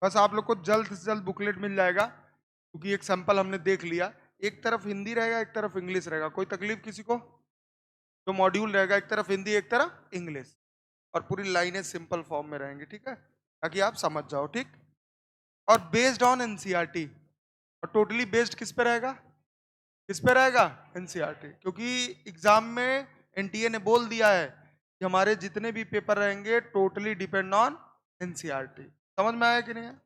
Speaker 1: बस आप लोग को जल्द से जल्द बुकलेट मिल जाएगा, क्योंकि एक सैंपल हमने देख लिया। एक तरफ हिंदी रहेगा, एक तरफ इंग्लिश रहेगा। कोई तकलीफ किसी को? तो मॉड्यूल रहेगा, एक तरफ हिंदी एक तरफ इंग्लिश, और पूरी लाइनें सिंपल फॉर्म में रहेंगी, ठीक है, ताकि आप समझ जाओ। ठीक, और बेस्ड ऑन एनसीईआरटी। और टोटली बेस्ड किस पे रहेगा? किस पे रहेगा? एनसीईआरटी, क्योंकि एग्जाम में एनटीए ने बोल दिया है कि हमारे जितने भी पेपर रहेंगे टोटली डिपेंड ऑन एनसीईआरटी। समझ में आया कि नहीं है?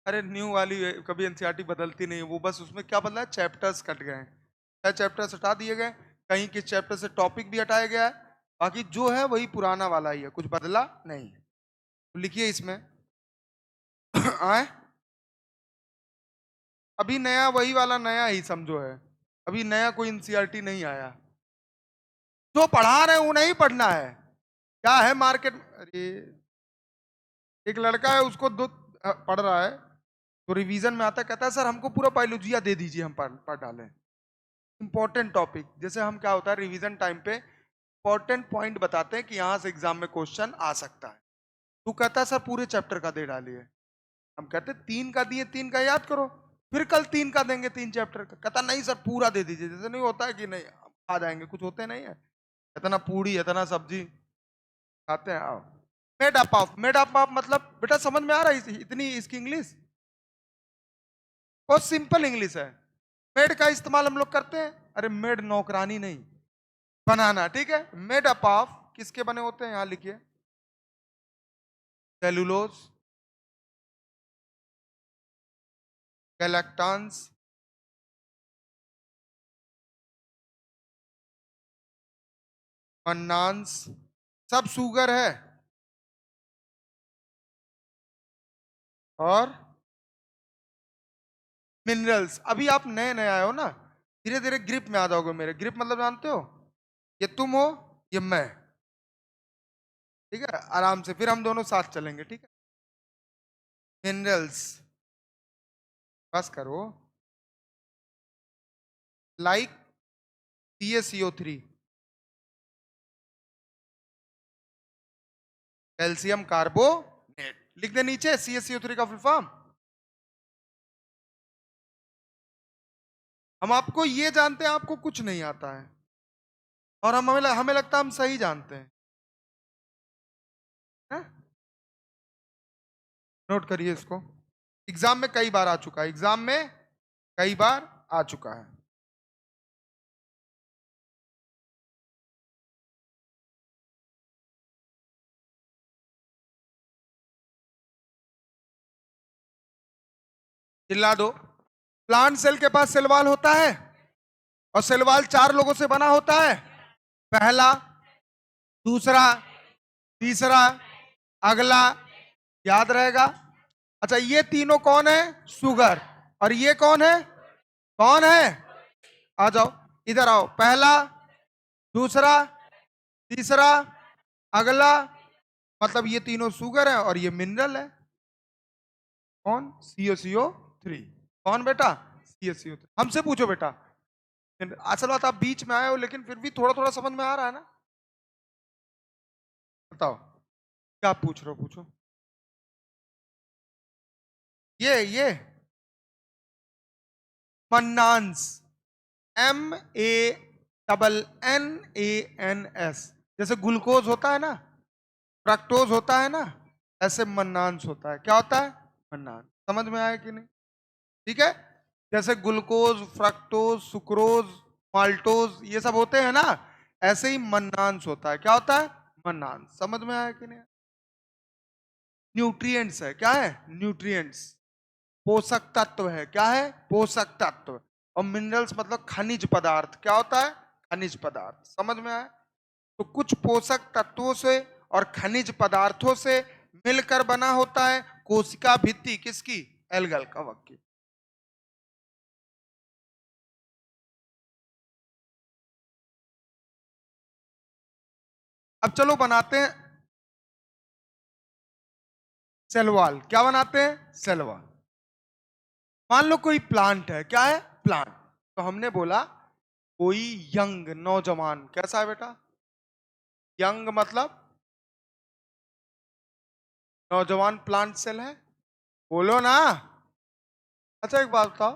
Speaker 1: अरे न्यू वाली कभी एनसीईआरटी बदलती नहीं है, वो बस उसमें क्या बदला है, चैप्टर्स कट गए हैं, क्या चैप्टर्स हटा दिए गए, कहीं किस चैप्टर से टॉपिक भी हटाया गया है, बाकी जो है वही पुराना वाला ही है, कुछ बदला नहीं है। तो लिखिए इसमें आए, अभी नया वही वाला नया ही समझो है, अभी नया कोई एनसीईआरटी नहीं आया। जो पढ़ा रहे हैं वो नहीं पढ़ना है, क्या है मार्केट। अरे एक लड़का है, उसको दो पढ़ रहा है, तो रिवीजन में आता है, कहता है सर हमको पूरा बायोलॉजिया दे दीजिए, हम पढ़ पढ़ डालें। इंपॉर्टेंट टॉपिक, जैसे हम क्या होता है रिवीजन टाइम पे इंपॉर्टेंट पॉइंट बताते हैं कि यहाँ से एग्जाम में क्वेश्चन आ सकता है। तू कहता है सर पूरे चैप्टर का दे डालिए, हम कहते 3 का दिए, 3 का याद करो, फिर कल 3 का देंगे, 3 चैप्टर का। कहता नहीं सर पूरा दे दीजिए, जैसे नहीं होता है कि नहीं हम खा जाएंगे, कुछ होते नहीं है, इतना पूड़ी इतना सब्जी खाते हैं। आओ, made up of, made up of मतलब बेटा समझ में आ रहा है इतनी इसकी इंग्लिश? बहुत सिंपल इंग्लिश है। मेड का इस्तेमाल हम लोग करते हैं, अरे मेड नौकरानी नहीं, बनाना, ठीक है। मेड अप ऑफ किसके बने होते हैं, यहां लिखिए, सेलुलोज, गैलेक्टॉन्स, मन्नान्स, सब शुगर है, और मिनरल्स। अभी आप नए नए आए हो ना, धीरे धीरे ग्रिप में आ जाओगे मेरे। ग्रिप मतलब जानते हो, ये तुम हो, ये मैं, ठीक है। आराम से फिर हम दोनों साथ चलेंगे, ठीक है। मिनरल्स, बस करो, लाइक CaCO3, कैल्शियम कार्बोनेट, लिख दे नीचे CaCO3 का फुल फॉर्म। हम आपको ये जानते हैं, आपको कुछ नहीं आता है, और हमें लगता है हम सही जानते हैं, है? नोट करिए इसको, एग्जाम में कई बार आ चुका है, एग्जाम में कई बार आ चुका है। चिल्ला दो। प्लांट सेल के पास सेल वॉल होता है, और सेल वॉल 4 लोगों से बना होता है, पहला, दूसरा, तीसरा, अगला, याद रहेगा। अच्छा ये तीनों कौन है, शुगर, और ये कौन है, कौन है, आ जाओ इधर आओ, पहला, दूसरा, तीसरा, अगला, मतलब ये तीनों शुगर है और ये मिनरल है। कौन, CaCO3, कौन बेटा, CaCO3। हमसे पूछो बेटा, असल बात आप बीच में आए हो, लेकिन फिर भी थोड़ा थोड़ा समझ में आ रहा है ना, बताओ क्या पूछ रहे हो, पूछो। ये मन्नांस, MANNANS, जैसे ग्लूकोज होता है ना, फ्रक्टोज होता है ना, ऐसे मन्नांस होता है। क्या होता है, मन्नांस। समझ में आया कि नहीं, ठीक है। जैसे ग्लूकोज, फ्रक्टोज, सुक्रोज, माल्टोज, ये सब होते हैं ना, ऐसे ही मन्नांस होता है। क्या होता है, मन्नांस। समझ में आया कि नहीं? न्यूट्रिएंट्स है, क्या है, न्यूट्रिएंट्स, पोषक तत्व है। क्या है, पोषक तत्व। और मिनरल्स मतलब खनिज पदार्थ। क्या होता है, खनिज पदार्थ। समझ में आया? तो कुछ पोषक तत्वों से और खनिज पदार्थों से मिलकर बना होता है कोशिका भित्ति, किसकी, एल्गल कवक की। अब चलो बनाते हैं सेल वॉल। क्या बनाते हैं, सेल वॉल। मान लो कोई प्लांट है, क्या है, प्लांट। तो हमने बोला कोई यंग, नौजवान, कैसा है बेटा, यंग मतलब नौजवान प्लांट सेल है, बोलो ना। अच्छा एक बात बताओ,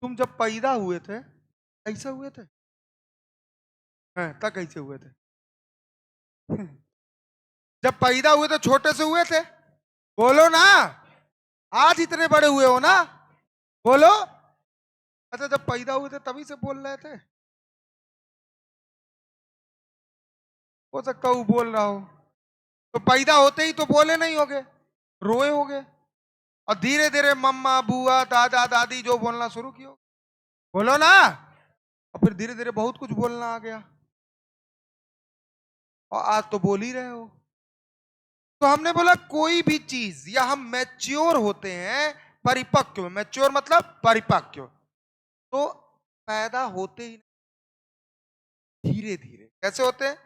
Speaker 1: तुम जब पैदा हुए थे कैसे हुए थे, हैं तब कैसे हुए थे? जब पैदा हुए तो छोटे से हुए थे, बोलो ना। आज इतने बड़े हुए हो ना, बोलो। अच्छा जब पैदा हुए थे तभी से बोल रहे थे, हो सकता हूँ बोल रहा हो। तो पैदा होते ही तो बोले नहीं होगे, रोए होगे, और धीरे धीरे मम्मा, बुआ, दादा, दादी जो बोलना शुरू किया, बोलो ना। और फिर धीरे धीरे बहुत कुछ बोलना आ गया, और आज तो बोल ही रहे हो। तो हमने बोला कोई भी चीज, या हम मैच्योर होते हैं, परिपक्व, मैच्योर मतलब परिपक्व, तो पैदा होते ही धीरे धीरे कैसे होते हैं।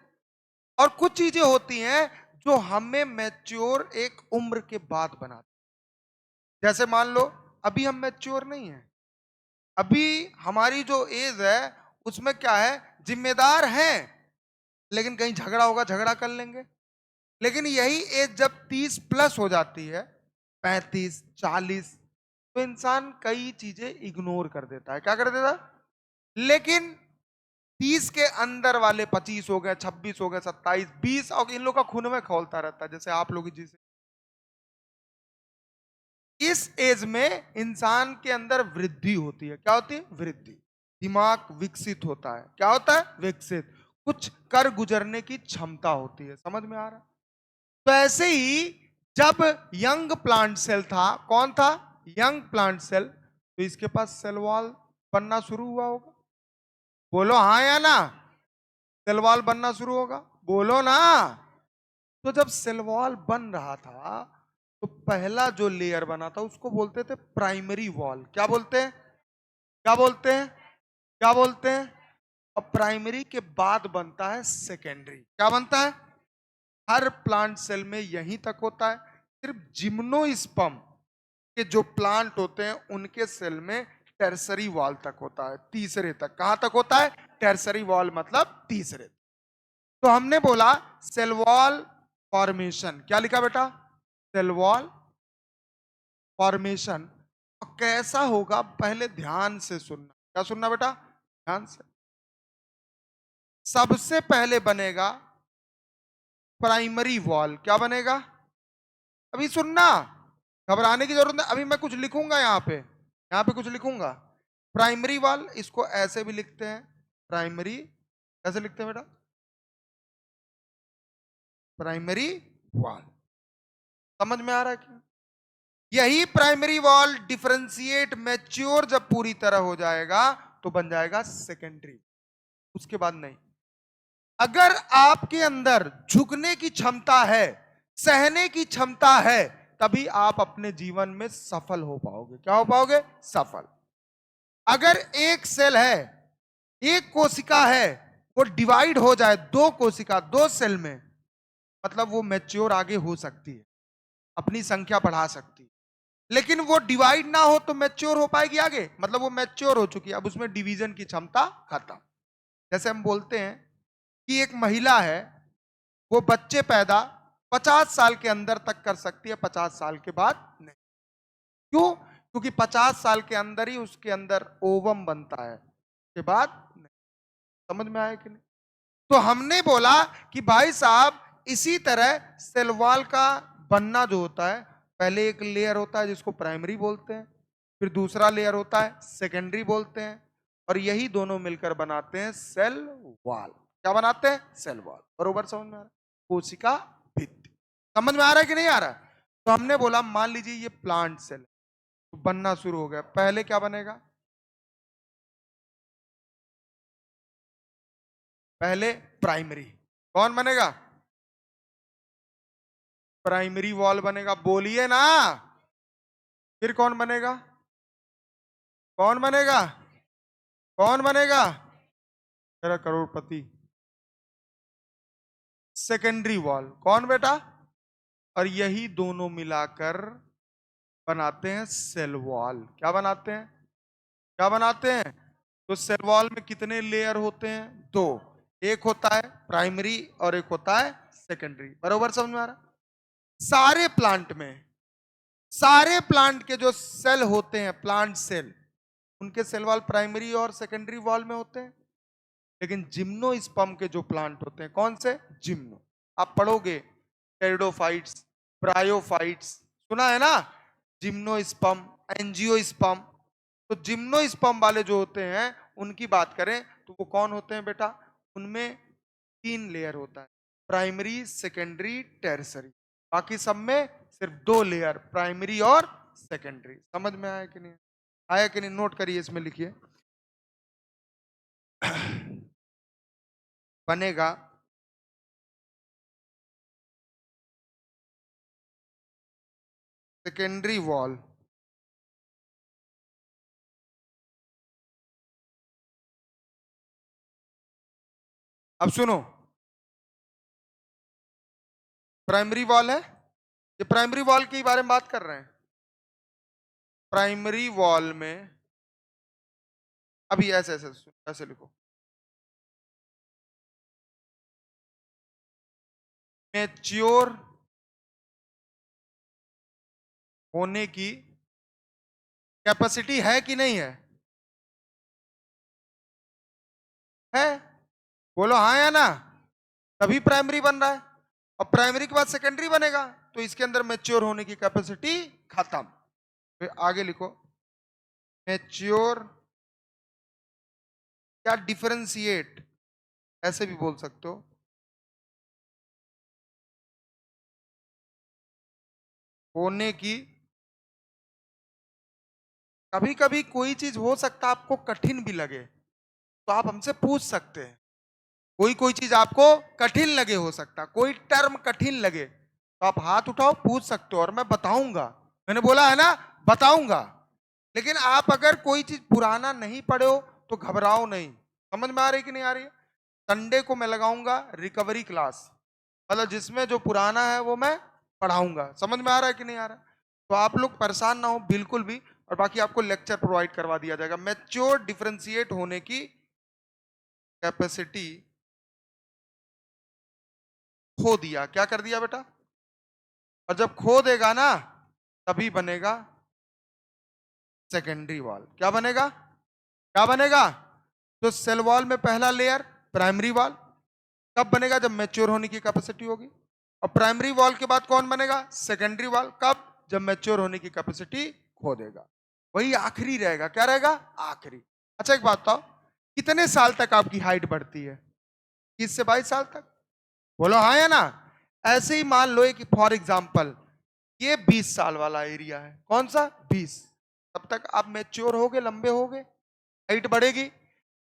Speaker 1: और कुछ चीजें होती हैं जो हमें मैच्योर एक उम्र के बाद बनाती, जैसे मान लो अभी हम मैच्योर नहीं है, अभी हमारी जो एज है उसमें क्या है, जिम्मेदार हैं, लेकिन कहीं झगड़ा होगा, झगड़ा कर लेंगे। लेकिन यही एज जब 30 प्लस हो जाती है, 35, 40, तो इंसान कई चीजें इग्नोर कर देता है। क्या कर देता है? लेकिन 30 के अंदर वाले 25 हो गए, 26 हो गए, 27, 20, और इन लोग का खून में खौलता रहता है, जैसे आप लोग जिसे इस एज में इंसान के अंदर वृद्धि होती है। क्या होती है? वृद्धि। दिमाग विकसित होता है। क्या होता है? विकसित। कुछ कर गुजरने की क्षमता होती है। समझ में आ रहा है? तो ऐसे ही जब यंग प्लांट सेल था, कौन था? यंग प्लांट सेल, तो इसके पास सेल वॉल बनना शुरू हुआ होगा। बोलो हाँ या ना? सेल वॉल बनना शुरू होगा, बोलो ना। तो जब सेल वॉल बन रहा था, तो पहला जो लेयर बना था उसको बोलते थे प्राइमरी वॉल। क्या बोलते हैं? क्या बोलते हैं? क्या बोलते हैं? और प्राइमरी के बाद बनता है सेकेंडरी। क्या बनता है? हर प्लांट सेल में यहीं तक होता है। सिर्फ जिम्नोस्पर्म के जो प्लांट होते हैं उनके सेल में टर्सरी वॉल तक होता है, तीसरे तक। कहां तक होता है? टर्सरी वॉल मतलब तीसरे। तो हमने बोला सेल वॉल फॉर्मेशन। क्या लिखा बेटा? Cell wall formation. कैसा होगा, पहले ध्यान से सुनना। क्या सुनना बेटा? ध्यान से। सबसे पहले बनेगा प्राइमरी वॉल। क्या बनेगा? अभी सुनना, घबराने की जरूरत नहीं। अभी मैं कुछ लिखूंगा यहाँ पे कुछ लिखूंगा। प्राइमरी वॉल, इसको ऐसे भी लिखते हैं, प्राइमरी। कैसे लिखते हैं बेटा? Primary wall. समझ में आ रहा है क्या? यही प्राइमरी वॉल डिफरेंशिएट मैच्योर जब पूरी तरह हो जाएगा तो बन जाएगा सेकेंडरी। उसके बाद नहीं। अगर आपके अंदर झुकने की क्षमता है, सहने की क्षमता है, तभी आप अपने जीवन में सफल हो पाओगे। क्या हो पाओगे? सफल। अगर एक सेल है, एक कोशिका है, वो डिवाइड हो जाए दो कोशिका, दो सेल में, मतलब वो मैच्योर आगे हो सकती है, अपनी संख्या बढ़ा सकती है। लेकिन वो डिवाइड ना हो तो मैच्योर हो पाएगी आगे, मतलब वो मैच्योर हो चुकी है, अब उसमें डिवीजन की क्षमता खत्म। जैसे हम बोलते हैं कि एक महिला है, वो बच्चे पैदा 50 साल के अंदर तक कर सकती है, 50 साल के बाद नहीं। क्यों? क्योंकि 50 साल के अंदर ही उसके अंदर ओवम बनता है, के बाद नहीं। समझ में आया कि नहीं? तो हमने बोला कि भाई साहब, इसी तरह सेल वॉल का बनना जो होता है, पहले एक लेयर होता है जिसको प्राइमरी बोलते हैं, फिर दूसरा लेयर होता है सेकेंडरी बोलते हैं, और यही दोनों मिलकर बनाते हैं सेल वॉल। क्या बनाते हैं? Cell wall. बरोबर समझ में आ रहा है? कोशिका भित्ति। समझ में आ रहा है कि नहीं आ रहा है? तो हमने बोला मान लीजिए ये प्लांट सेल तो बनना शुरू हो गया, पहले क्या बनेगा? पहले प्राइमरी। कौन बनेगा? प्राइमरी वॉल बनेगा, बोलिए ना। फिर कौन बनेगा? कौन बनेगा? कौन बनेगा? तेरा करोड़पति। Secondary wall. कौन बेटा? और यही दोनों मिलाकर बनाते हैं सेल वॉल। क्या बनाते हैं? क्या बनाते हैं? तो सेल वॉल में कितने लेयर होते हैं? दो। एक होता है प्राइमरी और एक होता है सेकेंडरी। बरोबर समझ में आ रहा? सारे प्लांट में, सारे प्लांट के जो सेल होते हैं, प्लांट सेल, उनके सेल वॉल प्राइमरी और सेकेंडरी वॉल में होते हैं। लेकिन जिम्नोस्पर्म के जो प्लांट होते हैं, कौन से? जिम्नो। आप पढ़ोगे टेरिडोफाइट्स, ब्रायोफाइट्स, सुना है ना? Gymnosperm, angiosperm. तो जिम्नोस्पर्म वाले जो होते हैं उनकी बात करें तो वो कौन होते हैं बेटा? उनमें 3 लेयर होता है, प्राइमरी, सेकेंडरी, टेरसरी। बाकी सब में सिर्फ 2 लेयर, प्राइमरी और सेकेंडरी। समझ में आया कि नहीं? आया कि नहीं? नोट करिए, इसमें लिखिए। बनेगा सेकेंडरी वॉल। अब सुनो, प्राइमरी वॉल है, ये प्राइमरी वॉल के बारे में बात कर रहे हैं। प्राइमरी वॉल में अभी ऐसे ऐसे ऐसे लिखो, मैच्योर होने की कैपेसिटी है कि नहीं है? है? बोलो हाँ या ना। तभी प्राइमरी बन रहा है। अब प्राइमरी के बाद सेकेंडरी बनेगा, तो इसके अंदर मैच्योर होने की कैपेसिटी खत्म। फिर आगे लिखो, मैच्योर या डिफरेंशिएट, ऐसे भी बोल सकते हो, होने की। कभी कभी कोई चीज हो सकता है आपको कठिन भी लगे, तो आप हमसे पूछ सकते हैं। कोई कोई चीज आपको कठिन लगे, हो सकता कोई टर्म कठिन लगे, तो आप हाथ उठाओ, पूछ सकते हो और मैं बताऊंगा। मैंने बोला है ना, बताऊंगा। लेकिन आप अगर कोई चीज पुराना नहीं पढ़े हो तो घबराओ नहीं। समझ में आ रही कि नहीं आ रही है? संडे को मैं लगाऊंगा रिकवरी क्लास, मतलब जिसमें जो पुराना है वो मैं पढ़ाऊंगा। समझ में आ रहा है कि नहीं आ रहा है? तो आप लोग परेशान ना हो बिल्कुल भी। और बाकी आपको लेक्चर प्रोवाइड करवा दिया जाएगा। मैच्योर डिफरेंशिएट होने की कैपेसिटी खो दिया। क्या कर दिया बेटा? और जब खो देगा ना, तभी बनेगा सेकेंडरी वॉल। क्या बनेगा? क्या बनेगा? तो सेल वॉल में पहला लेयर प्राइमरी वॉल कब बनेगा? जब मैच्योर होने की कैपेसिटी होगी। और प्राइमरी वॉल के बाद कौन बनेगा? Secondary wall. कब? जब मैच्योर होने की कैपेसिटी खो देगा। वही आखिरी रहेगा। क्या रहेगा? आखिरी। अच्छा एक बात बताओ, कितने साल तक आपकी हाइट बढ़ती है? 20 से 22 साल तक। बोलो हाँ या ना। ऐसे ही मान लो कि फॉर एग्जाम्पल ये 20 साल वाला एरिया है। कौन सा? 20। तब तक आप मैच्योर होगे, लंबे होगे, हाइट बढ़ेगी।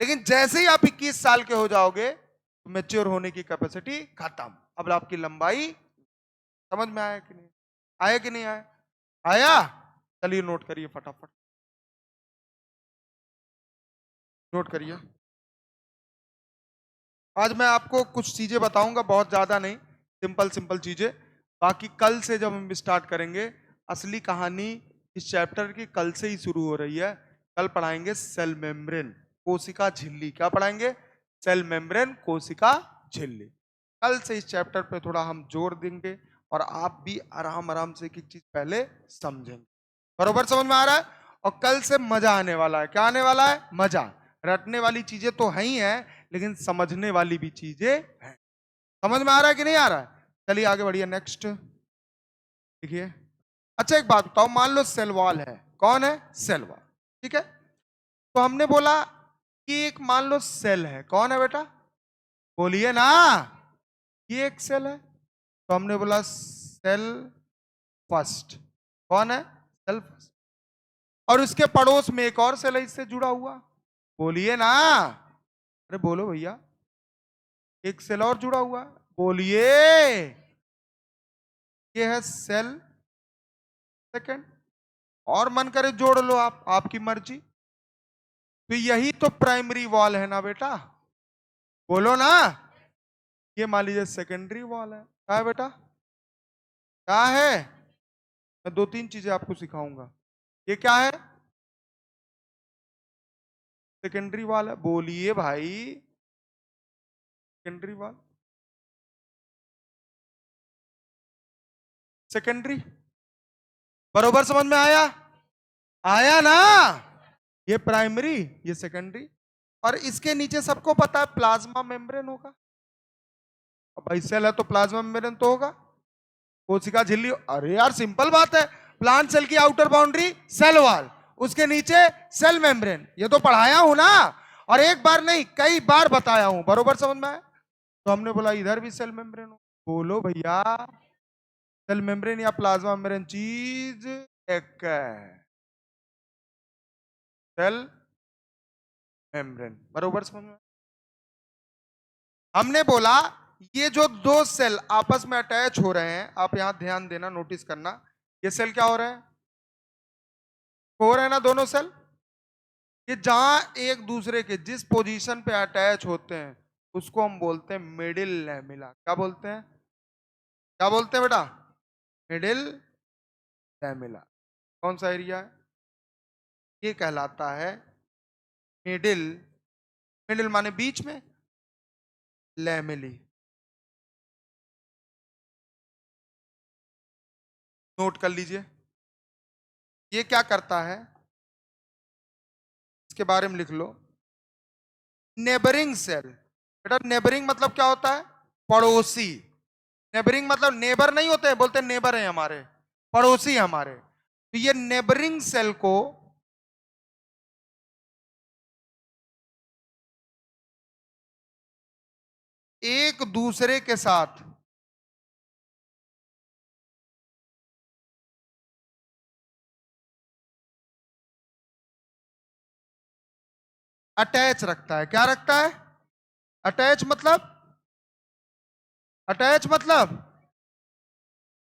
Speaker 1: लेकिन जैसे ही आप 21 साल के हो जाओगे, तो मैच्योर होने की कैपेसिटी खत्म। अब आपकी लंबाई, समझ में आया कि नहीं? आया कि नहीं आया? आया। चलिए नोट करिए फटाफट, नोट करिए। आज मैं आपको कुछ चीजें बताऊंगा, बहुत ज्यादा नहीं, सिंपल सिंपल चीजें। बाकी कल से जब हम स्टार्ट करेंगे, असली कहानी इस चैप्टर की कल से ही शुरू हो रही है। कल पढ़ाएंगे सेल मेम्ब्रेन, कोशिका झिल्ली। क्या पढ़ाएंगे? सेल मेम्ब्रेन, कोशिका झिल्ली। कल से इस चैप्टर पे थोड़ा हम जोर देंगे, और आप भी आराम आराम से एक एक चीज पहले समझेंगे। बरोबर समझ में आ रहा है? और कल से मजा आने वाला है। क्या आने वाला है? मजा। रटने वाली चीजें तो है ही है, लेकिन समझने वाली भी चीजें हैं। समझ में आ रहा है कि नहीं आ रहा है? चलिए आगे बढ़िए, नेक्स्ट देखिए। अच्छा एक बात बताओ, मान लो सेल वॉल है। कौन है? Cell wall. ठीक है। तो हमने बोला कि एक मान लो सेल है। कौन है बेटा? बोलिए ना। ये एक सेल है, तो हमने बोला सेल फर्स्ट। कौन है? Cell first. और उसके पड़ोस में एक और सेल है इससे जुड़ा हुआ। बोलिए ना। अरे बोलो भैया। एक सेल और जुड़ा हुआ है। बोलिए। ये है सेल सेकंड। और मन करे जोड़ लो आप, आपकी मर्जी। तो यही तो प्राइमरी वॉल है ना बेटा? बोलो ना। ये मान लीजिए सेकेंडरी वॉल है। क्या है बेटा? क्या है? मैं दो तीन चीजें आपको सिखाऊंगा। ये क्या है? सेकेंडरी वॉल है। बोलिए भाई। Secondary wall, secondary. बरोबर समझ में आया? आया ना। ये प्राइमरी, ये सेकेंडरी। और इसके नीचे सबको पता है प्लाज्मा मेम्ब्रेन होगा। अब भाई सेल है तो प्लाज्मा मेम्ब्रेन तो होगा। कोशिका झिल्ली, अरे यार सिंपल बात है। प्लांट सेल की आउटर बाउंड्री सेल वॉल, उसके नीचे सेल मेम्ब्रेन। ये तो पढ़ाया हूं ना, और एक बार नहीं कई बार बताया हूं। बरोबर समझ में आया? तो हमने बोला इधर भी सेल मेम्ब्रेन हो। बोलो भैया। सेल मेम्ब्रेन या प्लाज्मा मेम्ब्रेन चीज एक है। Cell membrane. बरोबर समझ में? हमने बोला ये जो दो सेल आपस में अटैच हो रहे हैं, आप यहां ध्यान देना, नोटिस करना। ये सेल क्या हो रहे हैं? हो रहे हैं ना दोनों सेल। ये जहां एक दूसरे के जिस पोजीशन पे अटैच होते हैं, उसको हम बोलते हैं मिडिल लैमिला। क्या बोलते हैं? क्या बोलते हैं बेटा? Middle lamella. कौन सा एरिया है? ये कहलाता है मिडिल। मिडिल माने बीच में, लैमिली। नोट कर लीजिए। ये क्या करता है इसके बारे में लिख लो। Neighbouring cell. बेटा नेबरिंग मतलब क्या होता है? पड़ोसी। नेबरिंग मतलब नेबर नहीं होते, बोलते नेबर है हमारे, पड़ोसी हमारे। तो ये नेबरिंग सेल को एक दूसरे के साथ अटैच रखता है। क्या रखता है? अटैच मतलब, अटैच मतलब,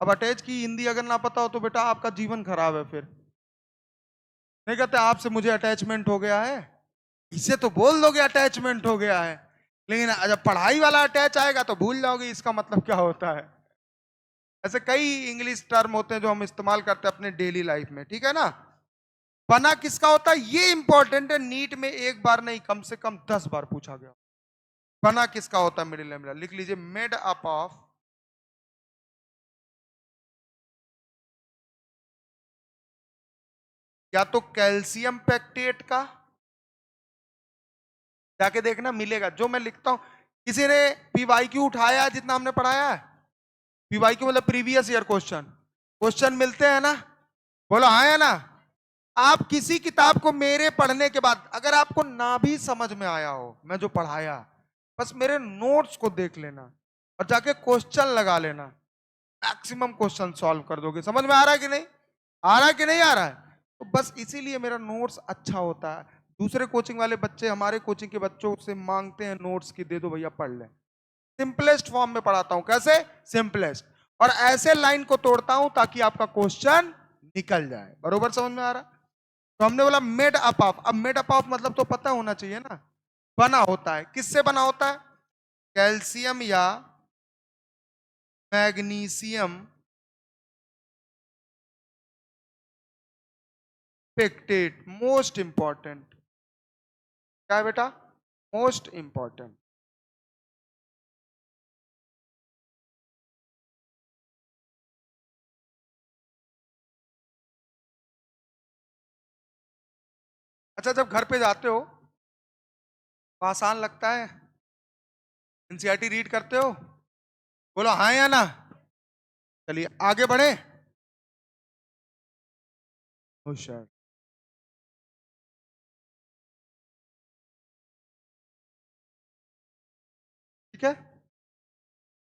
Speaker 1: अब अटैच की हिंदी अगर ना पता हो तो बेटा आपका जीवन खराब है। फिर नहीं कहते आपसे मुझे अटैचमेंट हो गया है, इसे तो बोल दोगे अटैचमेंट हो गया है, लेकिन जब पढ़ाई वाला अटैच आएगा तो भूल जाओगे इसका मतलब क्या होता है। ऐसे कई इंग्लिश टर्म होते हैं जो हम इस्तेमाल करते हैं अपने डेली लाइफ में, ठीक है ना। बना किसका होता है ये इंपॉर्टेंट है, नीट में एक बार नहीं कम से कम 10 बार पूछा गया। बना किसका होता है? मिडिल नेम लिख लीजिए, मेड अप ऑफ, या तो कैल्शियम पेक्टेट का, जाके देखना मिलेगा जो मैं लिखता हूं। किसी ने पीवाईक्यू उठाया है जितना हमने पढ़ाया है? पीवाईक्यू मतलब प्रीवियस ईयर क्वेश्चन, क्वेश्चन मिलते हैं ना? बोलो हाँ या ना। आप किसी किताब को मेरे पढ़ने के बाद अगर आपको ना भी समझ में आया हो मैं जो पढ़ाया, बस मेरे नोट्स को देख लेना और जाके क्वेश्चन लगा लेना, मैक्सिमम क्वेश्चन सॉल्व कर दोगे। समझ में आ रहा है कि नहीं? आ रहा है कि नहीं आ रहा है? तो बस इसीलिए मेरा नोट्स अच्छा होता है। दूसरे कोचिंग वाले बच्चे हमारे कोचिंग के बच्चों से मांगते हैं नोट्स की, दे दो भैया पढ़ ले। सिंपलेस्ट फॉर्म में पढ़ाता हूं। कैसे? सिंपलेस्ट। और ऐसे लाइन को तोड़ता हूं ताकि आपका क्वेश्चन निकल जाए। बरोबर समझ में आ रहा? तो हमने बोला मेड अप ऑफ। अब मेड अप ऑफ मतलब तो पता होना चाहिए ना। बना होता है, किससे बना होता है? कैल्शियम या मैग्नीशियम पेक्टेट। मोस्ट इंपॉर्टेंट क्या है बेटा? Most important. अच्छा जब घर पे जाते हो तो आसान लगता है? एनसीईआरटी रीड करते हो? बोलो हाँ या ना। चलिए आगे बढ़े। होशियार। ठीक है।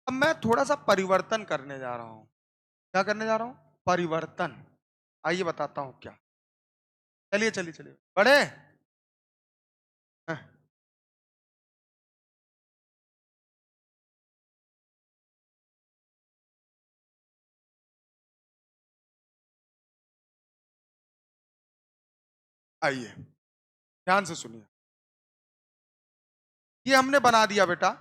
Speaker 1: अब मैं थोड़ा सा परिवर्तन करने जा रहा हूं। क्या करने जा रहा हूं? परिवर्तन। आइए बताता हूं क्या। चलिए चलिए चलिए बढ़े। हाँ, आइए ध्यान से सुनिए। ये हमने बना दिया बेटा।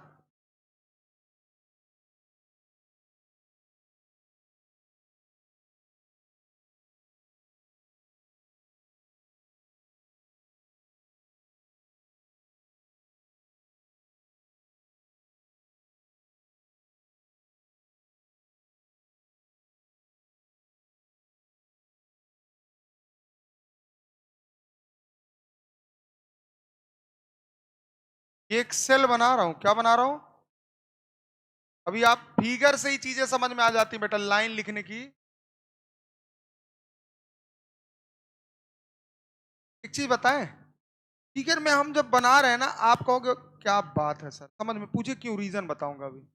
Speaker 1: ये एक सेल बना रहा हूं। क्या बना रहा हूं? अभी आप फिगर से ही चीजें समझ में आ जाती बेटा, लाइन लिखने की। एक चीज बताएं, फिगर में हम जब बना रहे हैं ना, आप कहोगे क्या बात है सर, समझ में, पूछे क्यों, रीजन बताऊंगा अभी,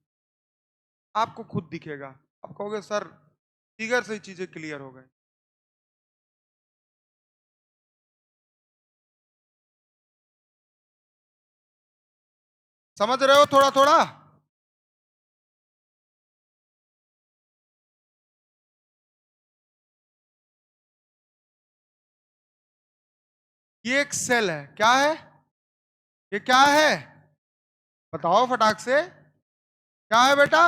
Speaker 1: आपको खुद दिखेगा। आप कहोगे सर फिगर से ही चीजें क्लियर हो गई। समझ रहे हो थोड़ा थोड़ा? ये एक सेल है। क्या है? ये क्या है? बताओ फटाक से। क्या है बेटा?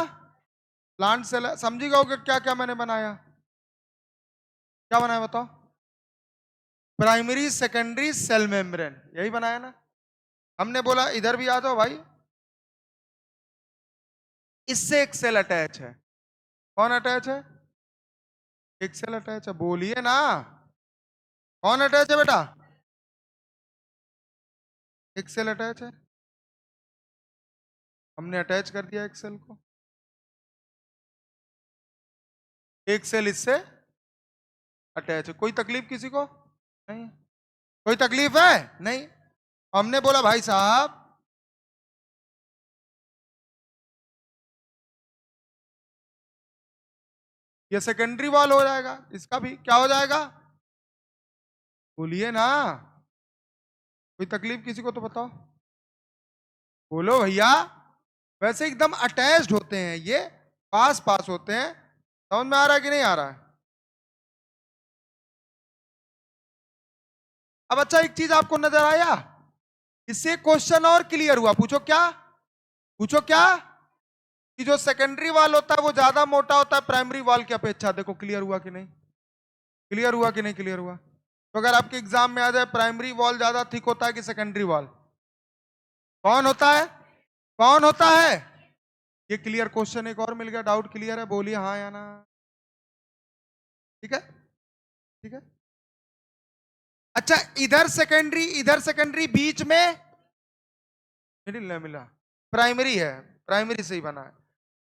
Speaker 1: प्लांट सेल है। समझी गए क्या क्या मैंने बनाया? क्या बनाया बताओ? प्राइमरी सेकेंडरी सेल मेम्ब्रेन, यही बनाया ना। हमने बोला इधर भी आ जाओ भाई, इससे एक सेल अटैच है। कौन अटैच है? एक सेल अटैच है, बोलिए ना, कौन अटैच है बेटा? एक सेल अटैच है, हमने अटैच कर दिया एक सेल को, एक सेल इससे अटैच है। कोई तकलीफ किसी को? नहीं। कोई तकलीफ है? नहीं। हमने बोला भाई साहब ये सेकेंडरी वॉल हो जाएगा, इसका भी क्या हो जाएगा? बोलिए ना, कोई तकलीफ किसी को तो बताओ, बोलो भैया। वैसे एकदम अटैच्ड होते हैं ये, पास पास होते हैं। समझ में आ रहा है कि नहीं आ रहा है? अब अच्छा एक चीज आपको नजर आया, इससे क्वेश्चन और क्लियर हुआ। पूछो क्या? पूछो क्या? कि जो सेकेंडरी वाल होता है वो ज्यादा मोटा होता है प्राइमरी वाल की अपेक्षा। देखो क्लियर हुआ कि नहीं? क्लियर हुआ कि नहीं क्लियर हुआ? तो अगर आपके एग्जाम में आ जाए प्राइमरी वॉल ज्यादा थिक होता है कि सेकेंडरी वॉल, कौन होता है? कौन होता है? ये क्लियर क्वेश्चन एक और मिल गया। डाउट क्लियर है? बोलिए हाँ या ना। ठीक है, ठीक है। अच्छा इधर सेकेंडरी बीच में मिडिल नहीं मिला, प्राइमरी है, प्राइमरी से ही बना है।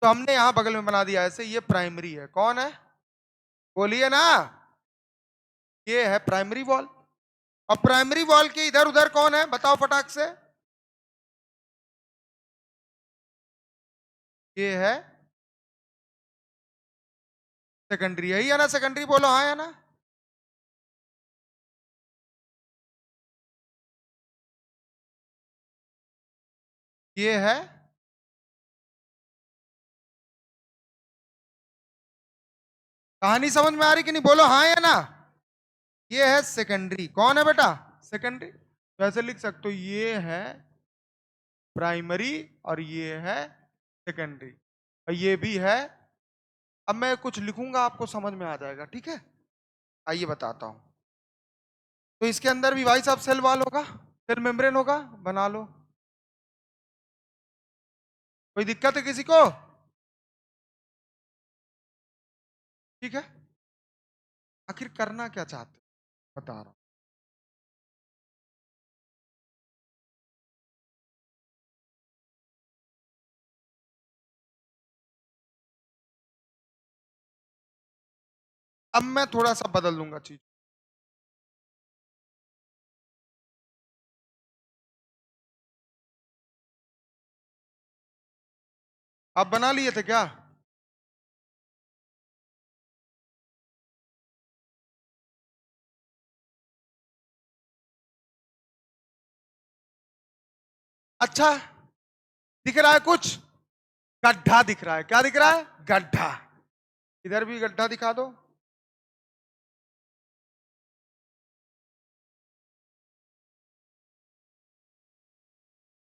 Speaker 1: तो हमने यहां बगल में बना दिया ऐसे, ये प्राइमरी है। कौन है? बोलिए ना, ये है प्राइमरी वॉल। और प्राइमरी वॉल के इधर उधर कौन है बताओ फटाक से? ये है सेकेंडरी, यही है ना सेकेंडरी? बोलो हाँ या ना। ये है, कहानी समझ में आ रही कि नहीं? बोलो हाँ या ना। ये है सेकेंडरी। कौन है बेटा? सेकेंडरी। तो ऐसे लिख सकते हो, ये है प्राइमरी और ये है सेकेंडरी, और ये भी है। अब मैं कुछ लिखूंगा आपको समझ में आ जाएगा, ठीक है? आइए बताता हूं। तो इसके अंदर भी भाई साहब सेल वॉल होगा, सेल मेम्ब्रेन होगा, बना लो। कोई दिक्कत है किसी को? ठीक है। आखिर करना क्या चाहते हो? बता रहा हूं। अब मैं थोड़ा सा बदल दूंगा चीज। आप बना लिए थे क्या? अच्छा, दिख रहा है कुछ? गड्ढा दिख रहा है। क्या दिख रहा है? गड्ढा। इधर भी गड्ढा दिखा दो।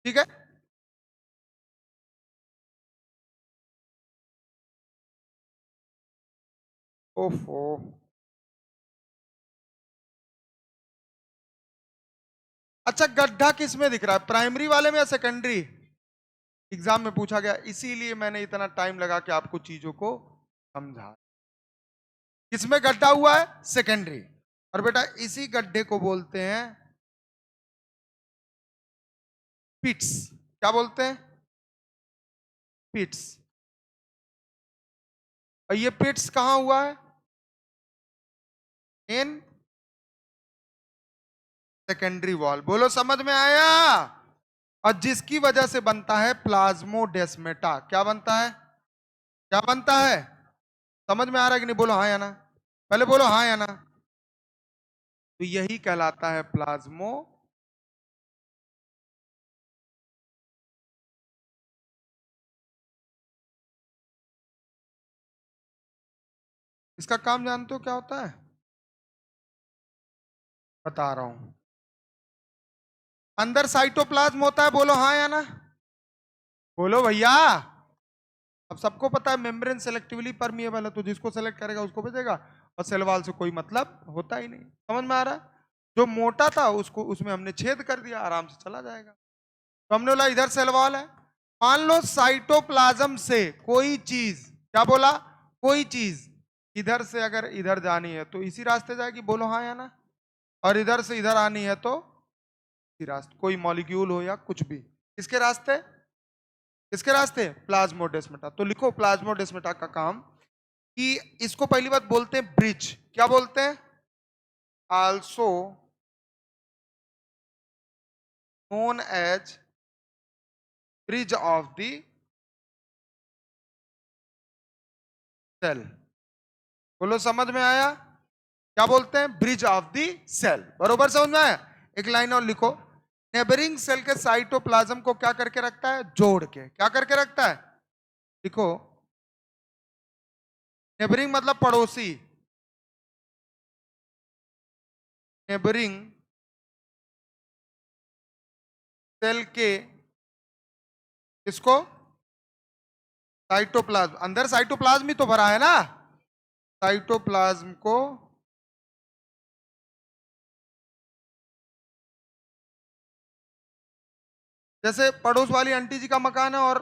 Speaker 1: ठीक है। ओफो। अच्छा गड्ढा किस में दिख रहा है, प्राइमरी वाले में या सेकेंडरी? एग्जाम में पूछा गया, इसीलिए मैंने इतना टाइम लगा के आपको चीजों को समझा। किसमें गड्ढा हुआ है? सेकेंडरी। और बेटा इसी गड्ढे को बोलते हैं पिट्स। क्या बोलते हैं? पिट्स। और ये पिट्स कहां हुआ है? In secondary wall. बोलो समझ में आया? और जिसकी वजह से बनता है प्लाज्मोडेस्मेटा। क्या बनता है? क्या बनता है? समझ में आ रहा है कि नहीं? बोलो हाँ या ना, पहले बोलो हाँ या ना। तो यही कहलाता है प्लाज्मो। इसका काम जानते हो क्या होता है? बता रहा हूं। अंदर साइटोप्लाज्म होता है। बोलो हाँ या ना। बोलो भैया। अब सबको पता है मेम्ब्रेन सेलेक्टिवली परमिएबल है, तो जिसको सेलेक्ट करेगा उसको भेजेगा, और सेल वॉल से कोई मतलब होता ही नहीं। समझ में आ रहा है? जो मोटा था उसको उसमें हमने छेद कर दिया, आराम से चला जाएगा। तो हमने बोला इधर सेल वॉल है। मान लो साइटोप्लाज्म से कोई चीज, क्या बोला? कोई चीज इधर से अगर इधर जानी है तो इसी रास्ते जाएगी, बोलो हाँ या ना। और इधर से इधर आनी है तो इसी रास्ते, कोई मॉलिक्यूल हो या कुछ भी। किसके रास्ते? किसके रास्ते? प्लाज्मोडेस्माटा। तो लिखो प्लाज्मोडेस्माटा का काम कि इसको पहली बात बोलते हैं ब्रिज। क्या बोलते हैं? Also known as bridge of the cell. बोलो समझ में आया? क्या बोलते हैं? Bridge of the cell. बरोबर समझ में आया? एक लाइन और लिखो। नेबरिंग सेल के साइटोप्लाज्म को क्या करके रखता है? जोड़ के। क्या करके रखता है? लिखो, नेबरिंग मतलब पड़ोसी। नेबरिंग सेल के इसको साइटोप्लाज्म, अंदर साइटोप्लाज्म ही तो भरा है ना, साइटोप्लाज्म को जैसे पड़ोस वाली आंटी जी का मकान है और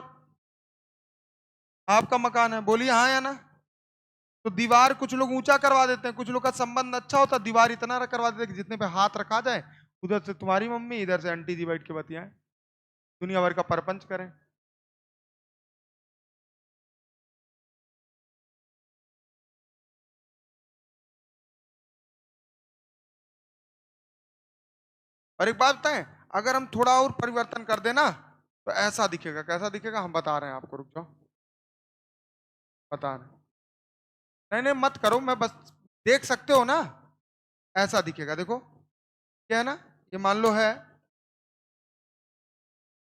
Speaker 1: आपका मकान है, बोलिए हाँ या ना। तो दीवार कुछ लोग ऊंचा करवा देते हैं, कुछ लोग का संबंध अच्छा होता है, दीवार इतना करवा देते हैं कि जितने पे हाथ रखा जाए, उधर से तुम्हारी मम्मी, इधर से आंटी जी बैठ के बतियाएं, दुनिया भर का परपंच करें। और एक बात बताएं, अगर हम थोड़ा और परिवर्तन कर देना तो ऐसा दिखेगा। कैसा दिखेगा? हम बता रहे हैं आपको, रुक जाओ बता रहे हैं। नहीं नहीं मत करो, मैं बस, देख सकते हो ना, ऐसा दिखेगा। देखो क्या है ना, ये मान लो है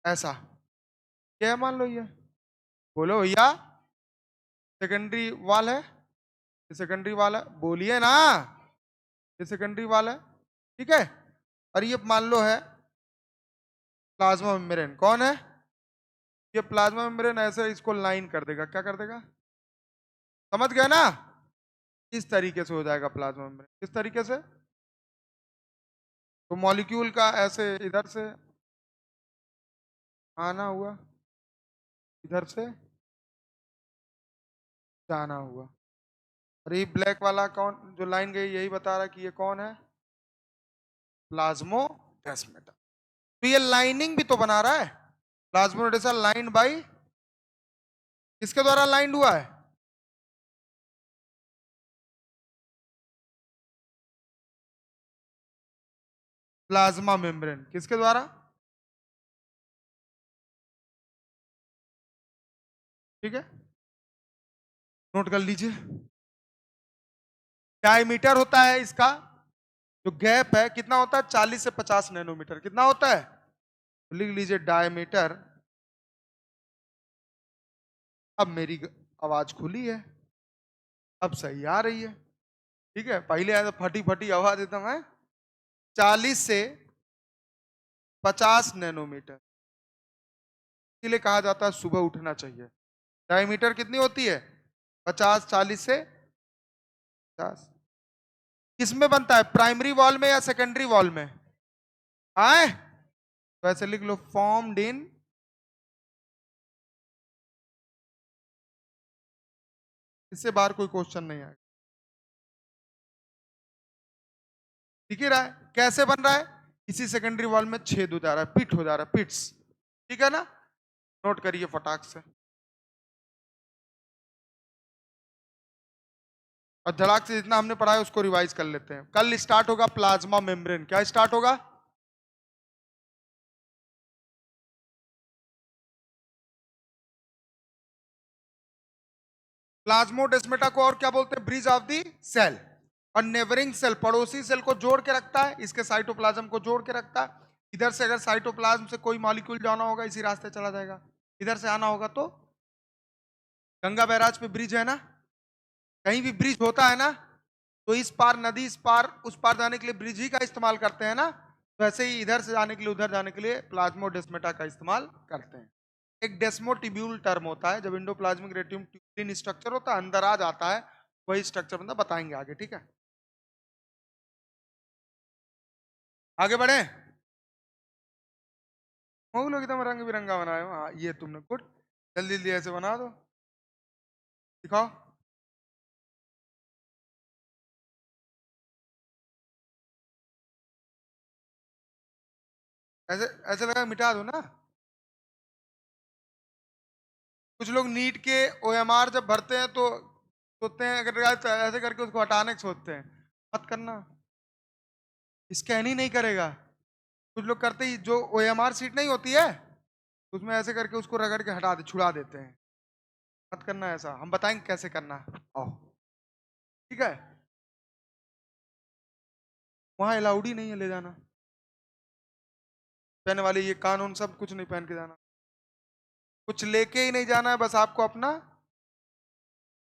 Speaker 1: ऐसा, क्या है मान लो ये, बोलो भैया, सेकेंडरी वाल है, ये सेकेंडरी वाल है, बोलिए ना, ये सेकेंडरी वाल है, ठीक है। और ये मान लो है प्लाज्मा मेम्ब्रेन। कौन है? ये प्लाज्मा मेम्ब्रेन। ऐसे इसको लाइन कर देगा, क्या कर देगा? समझ गया ना? इस तरीके से हो जाएगा प्लाज्मा मेम्ब्रेन। किस तरीके से? तो मॉलिक्यूल का ऐसे इधर से आना हुआ, इधर से जाना हुआ। और ये ब्लैक वाला कौन, जो लाइन गई, यही बता रहा है कि ये कौन है? प्लाज्मोडेस्माटा। तो ये लाइनिंग भी तो बना रहा है। प्लाज्मोडेस्माटा लाइन बाई, किसके द्वारा लाइंड हुआ है? Plasma membrane. किसके द्वारा? ठीक है, नोट कर लीजिए। डायमीटर होता है इसका, जो गैप है कितना होता है? 40 से 50 नैनोमीटर। कितना होता है? तो लिख लीजिए डायमीटर। अब मेरी आवाज खुली है, अब सही आ रही है, ठीक है। पहले आया तो फटी फटी आवाज देता मैं। 40 से 50 नैनोमीटर, इसीलिए कहा जाता है सुबह उठना चाहिए। डायमीटर कितनी होती है? 50, 40 से 50। किसमें बनता है? प्राइमरी वॉल में या सेकेंडरी वॉल में? आए, वैसे लिख लो, फॉर्म्ड इन, इससे बाहर कोई क्वेश्चन नहीं आएगा। दिख ही रहा है कैसे बन रहा है? इसी सेकेंडरी वॉल में छेद हो जा रहा है, पिट हो जा रहा है, पिट्स, ठीक है ना। नोट करिए फटाक से, और धड़ाक से जितना हमने पढ़ा है उसको रिवाइज कर लेते हैं। कल स्टार्ट होगा प्लाज्मा मेम्ब्रेन। क्या स्टार्ट होगा? प्लाज्मोडेस्माटा को और क्या बोलते हैं? Bridge of the cell. और नेबरिंग सेल, पड़ोसी सेल को जोड़ के रखता है, इसके साइटोप्लाज्म को जोड़ के रखता है। इधर से अगर साइटोप्लाज्म से कोई मॉलिक्यूल जाना होगा इसी रास्ते चला जाएगा, इधर से आना होगा तो गंगा बैराज पे ब्रिज है ना, कहीं भी ब्रिज होता है ना, तो इस पार नदी, इस पार उस पार जाने के लिए ब्रिज ही का इस्तेमाल करते हैं ना। वैसे ही इधर से जाने के लिए उधर जाने के लिए प्लाज्मोडेस्माटा का इस्तेमाल करते हैं। एक डेस्मोटिब्यूल टर्म होता है, जब इंडोप्लाज्मिक रेटिक्यूलम स्ट्रक्चर होता है अंदर आ जाता है, वही स्ट्रक्चर मतलब बताएंगे आगे, ठीक है। आगे बढ़े। वो लोग एकदम रंग बिरंगा बनाए हो, हाँ ये तुमने गुड, जल्दी जल्दी ऐसे बना दो, दिखाओ। ऐसे ऐसे लगा मिटा दो ना। कुछ लोग नीट के ओएमआर जब भरते हैं तो सोचते हैं, अगर ऐसे करके उसको हटाने की सोचते हैं। मत करना, स्कैन ही नहीं करेगा। कुछ लोग करते ही, जो ओएमआर सीट नहीं होती है उसमें ऐसे करके उसको रगड़ के हटा दे, छुड़ा देते हैं। मत करना ऐसा, हम बताएंगे कैसे करना है। आओ, ठीक है। वहां अलाउड ही नहीं है ले जाना, पहनने वाले ये कानून सब कुछ नहीं पहन के जाना, कुछ लेके ही नहीं जाना है, बस आपको अपना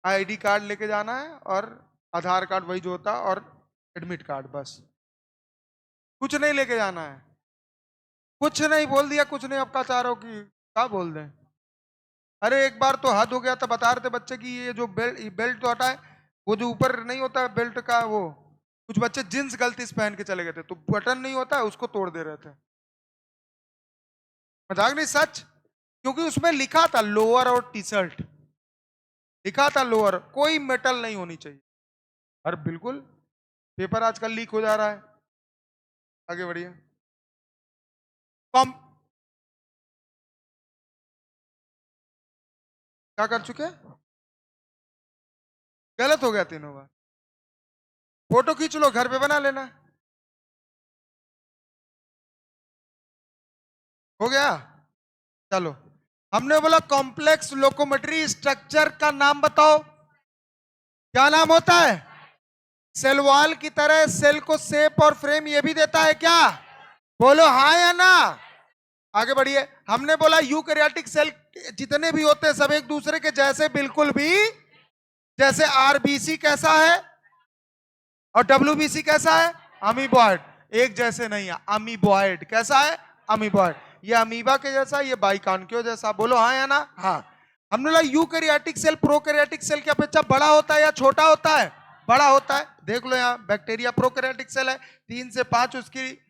Speaker 1: आईडी कार्ड लेके जाना है और आधार कार्ड वही जो होता है और एडमिट कार्ड, बस कुछ नहीं लेके जाना है। कुछ नहीं बोल दिया, कुछ नहीं, आपका चारों की क्या बोल दें। अरे एक बार तो हद हो गया था, बता रहे थे बच्चे की ये जो बेल्ट, बेल्ट तो हटा है, वो जो ऊपर नहीं होता है बेल्ट का, वो कुछ बच्चे जींस गलती से पहन के चले गए थे, तो बटन नहीं होता है उसको तोड़ दे रहे थे। मजाक नहीं, सच। क्योंकि उसमें लिखा था लोअर और टी शर्ट, लिखा था लोअर, कोई मेटल नहीं होनी चाहिए। अरे बिल्कुल, पेपर आजकल लीक हो जा रहा है। आगे बढ़िए। कॉम क्या कर चुके हैं? गलत हो गया तीनों बार। फोटो खींच लो, घर पे बना लेना। हो गया, चलो। हमने बोला कॉम्प्लेक्स लोकोमेट्री स्ट्रक्चर का नाम बताओ, क्या नाम होता है? सेल वॉल की तरह सेल को शेप और फ्रेम ये भी देता है क्या? बोलो हाँ या ना। आगे बढ़िए। हमने बोला यूकैरियोटिक सेल जितने भी होते हैं सब एक दूसरे के जैसे बिल्कुल भी, जैसे आरबीसी कैसा है और डब्ल्यूबीसी कैसा है? अमीबॉइड। एक जैसे नहीं है, अमीबॉइड कैसा है? अमीबॉइड। ये अमीबा के जैसा, ये बाइकान्क्यो जैसा। बोलो हाँ या ना। हाँ। हमने बोला यूकैरियोटिक सेल प्रोकैरियोटिक सेल की अपेक्षा बड़ा होता है या छोटा होता है? बड़ा होता है। देख लो यहाँ, बैक्टीरिया प्रोकैरियोटिक सेल है, 3 से 5 उसकी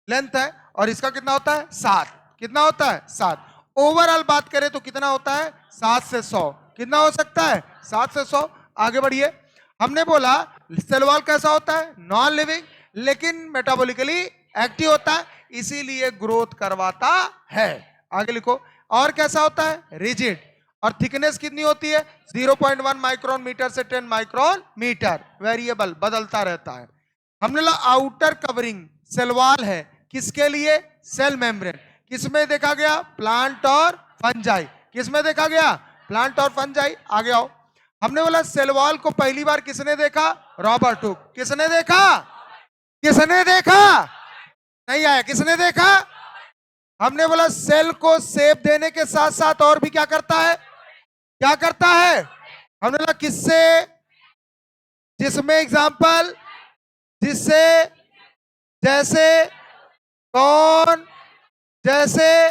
Speaker 1: लेंथ है, और इसका कितना होता है? 7। कितना होता है? 7। ओवरऑल बात करें तो कितना होता है? 7 से 100। कितना हो सकता है? 7 से 100। आगे बढ़िए। हमने बोला सेल वॉल कैसा होता है? नॉन लिविंग, लेकिन मेटाबॉलिकली एक्टिव होता है, इसीलिए ग्रोथ करवाता है। आगे लिखो। और कैसा होता है? रिजिड। और थिकनेस कितनी होती है? 0.1 माइक्रोन मीटर से 10 माइक्रोन मीटर, वेरिएबल, बदलता रहता है। हमने बोला आउटर कवरिंग सेल वॉल है, किसके लिए? Cell membrane. किसमें देखा गया? प्लांट और फंजाई। किसमें देखा गया? प्लांट और फंजाई। आगे आओ। हमने बोला सेल वॉल को पहली बार किसने देखा? Robert Hooke. किसने देखा? किसने देखा? नहीं आया, किसने देखा? हमने बोला सेल को शेप देने के साथ साथ और भी क्या करता है? क्या करता है? हमने बोला किससे? जिसमें एग्जांपल, जिससे, जैसे, कौन, जैसे,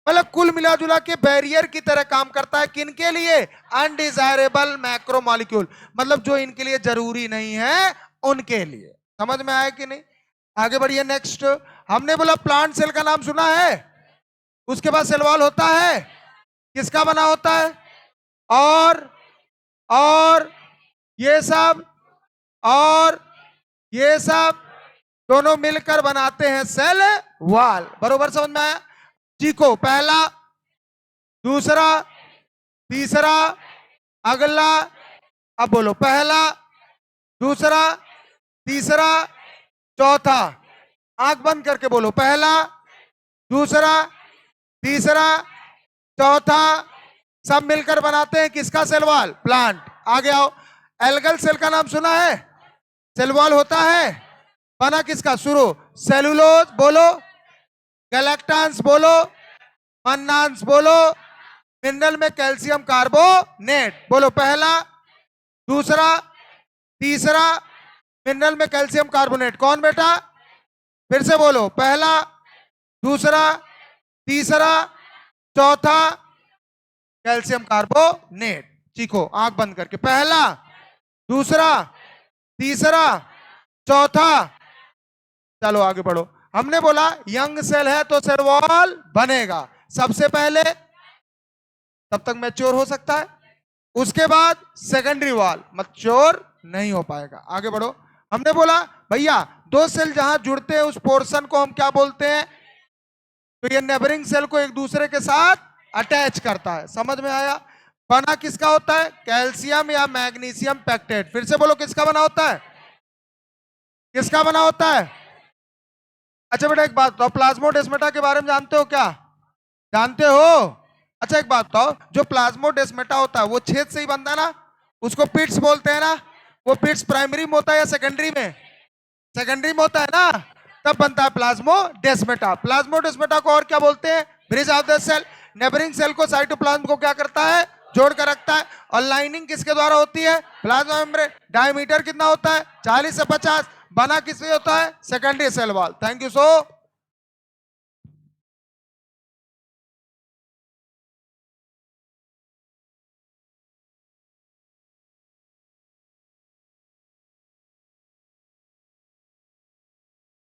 Speaker 1: मतलब कुल मिला जुला के बैरियर की तरह काम करता है। किन के लिए? अनडिजायरेबल मैक्रोमॉलिक्यूल, मतलब जो इनके लिए जरूरी नहीं है उनके लिए। समझ में आया कि नहीं? आगे बढ़िए। नेक्स्ट। हमने बोला प्लांट सेल का नाम सुना है, उसके बाद सेल वॉल होता है, किसका बना होता है? और ये सब, और ये सब दोनों मिलकर बनाते हैं सेल वॉल। बरोबर समझ में आया? चीको, पहला, दूसरा, तीसरा, अगला। अब बोलो पहला, दूसरा, तीसरा, चौथा। आंख बंद करके बोलो पहला, दूसरा, तीसरा, चौथा, सब मिलकर बनाते हैं किसका? Cell wall, plant. आगे आओ। एल्गल सेल का नाम सुना है? सेल वॉल होता है, बना किसका? शुरू, सेलुलोज बोलो, गैलेक्टांस बोलो, मन्नांस बोलो, मिनरल में कैल्शियम कार्बोनेट। बोलो पहला, दूसरा, तीसरा, मिनरल में कैल्शियम कार्बोनेट। कौन बेटा? फिर से बोलो, पहला, दूसरा, तीसरा, चौथा, कैल्शियम कार्बोनेट। चीखो आंख बंद करके, पहला, दूसरा, तीसरा, चौथा। चलो आगे बढ़ो। हमने बोला यंग सेल है तो सेल वॉल बनेगा सबसे पहले, तब तक मैच्योर हो सकता है, उसके बाद सेकेंडरी वॉल मैच्योर नहीं हो पाएगा। आगे बढ़ो। हमने बोला भैया दो सेल जहां जुड़ते हैं उस पोर्शन को हम क्या बोलते हैं? तो ये नेबरिंग सेल को एक दूसरे के साथ अटैच करता है। समझ में आया? बना किसका होता है? कैल्शियम या मैग्नीशियम पैक्टेट। फिर से बोलो, किसका बना होता है? किसका बना होता है? अच्छा बेटा एक बात बताओ, प्लाज्मोडेस्माटा के बारे में जानते हो क्या? जानते हो? अच्छा एक बात बताओ, जो प्लाज्मोडेस्माटा होता है वो छेद से ही बनता है ना, उसको पिट्स बोलते हैं ना। वो पिट्स प्राइमरी में होता है या सेकेंडरी में? सेकेंडरी में होता है ना, तब बनता है प्लाज्मोडेस्माटा। प्लाज्मोडेस्माटा को और क्या बोलते हैं? Bridge of the cell. Neighbouring cell को साइटोप्लाज्म को क्या करता है? जोड़ कर रखता है। और लाइनिंग किसके द्वारा होती है? Plasma membrane. डायमीटर कितना होता है? 40 से 50। बना किससे होता है? Secondary cell wall. Thank you so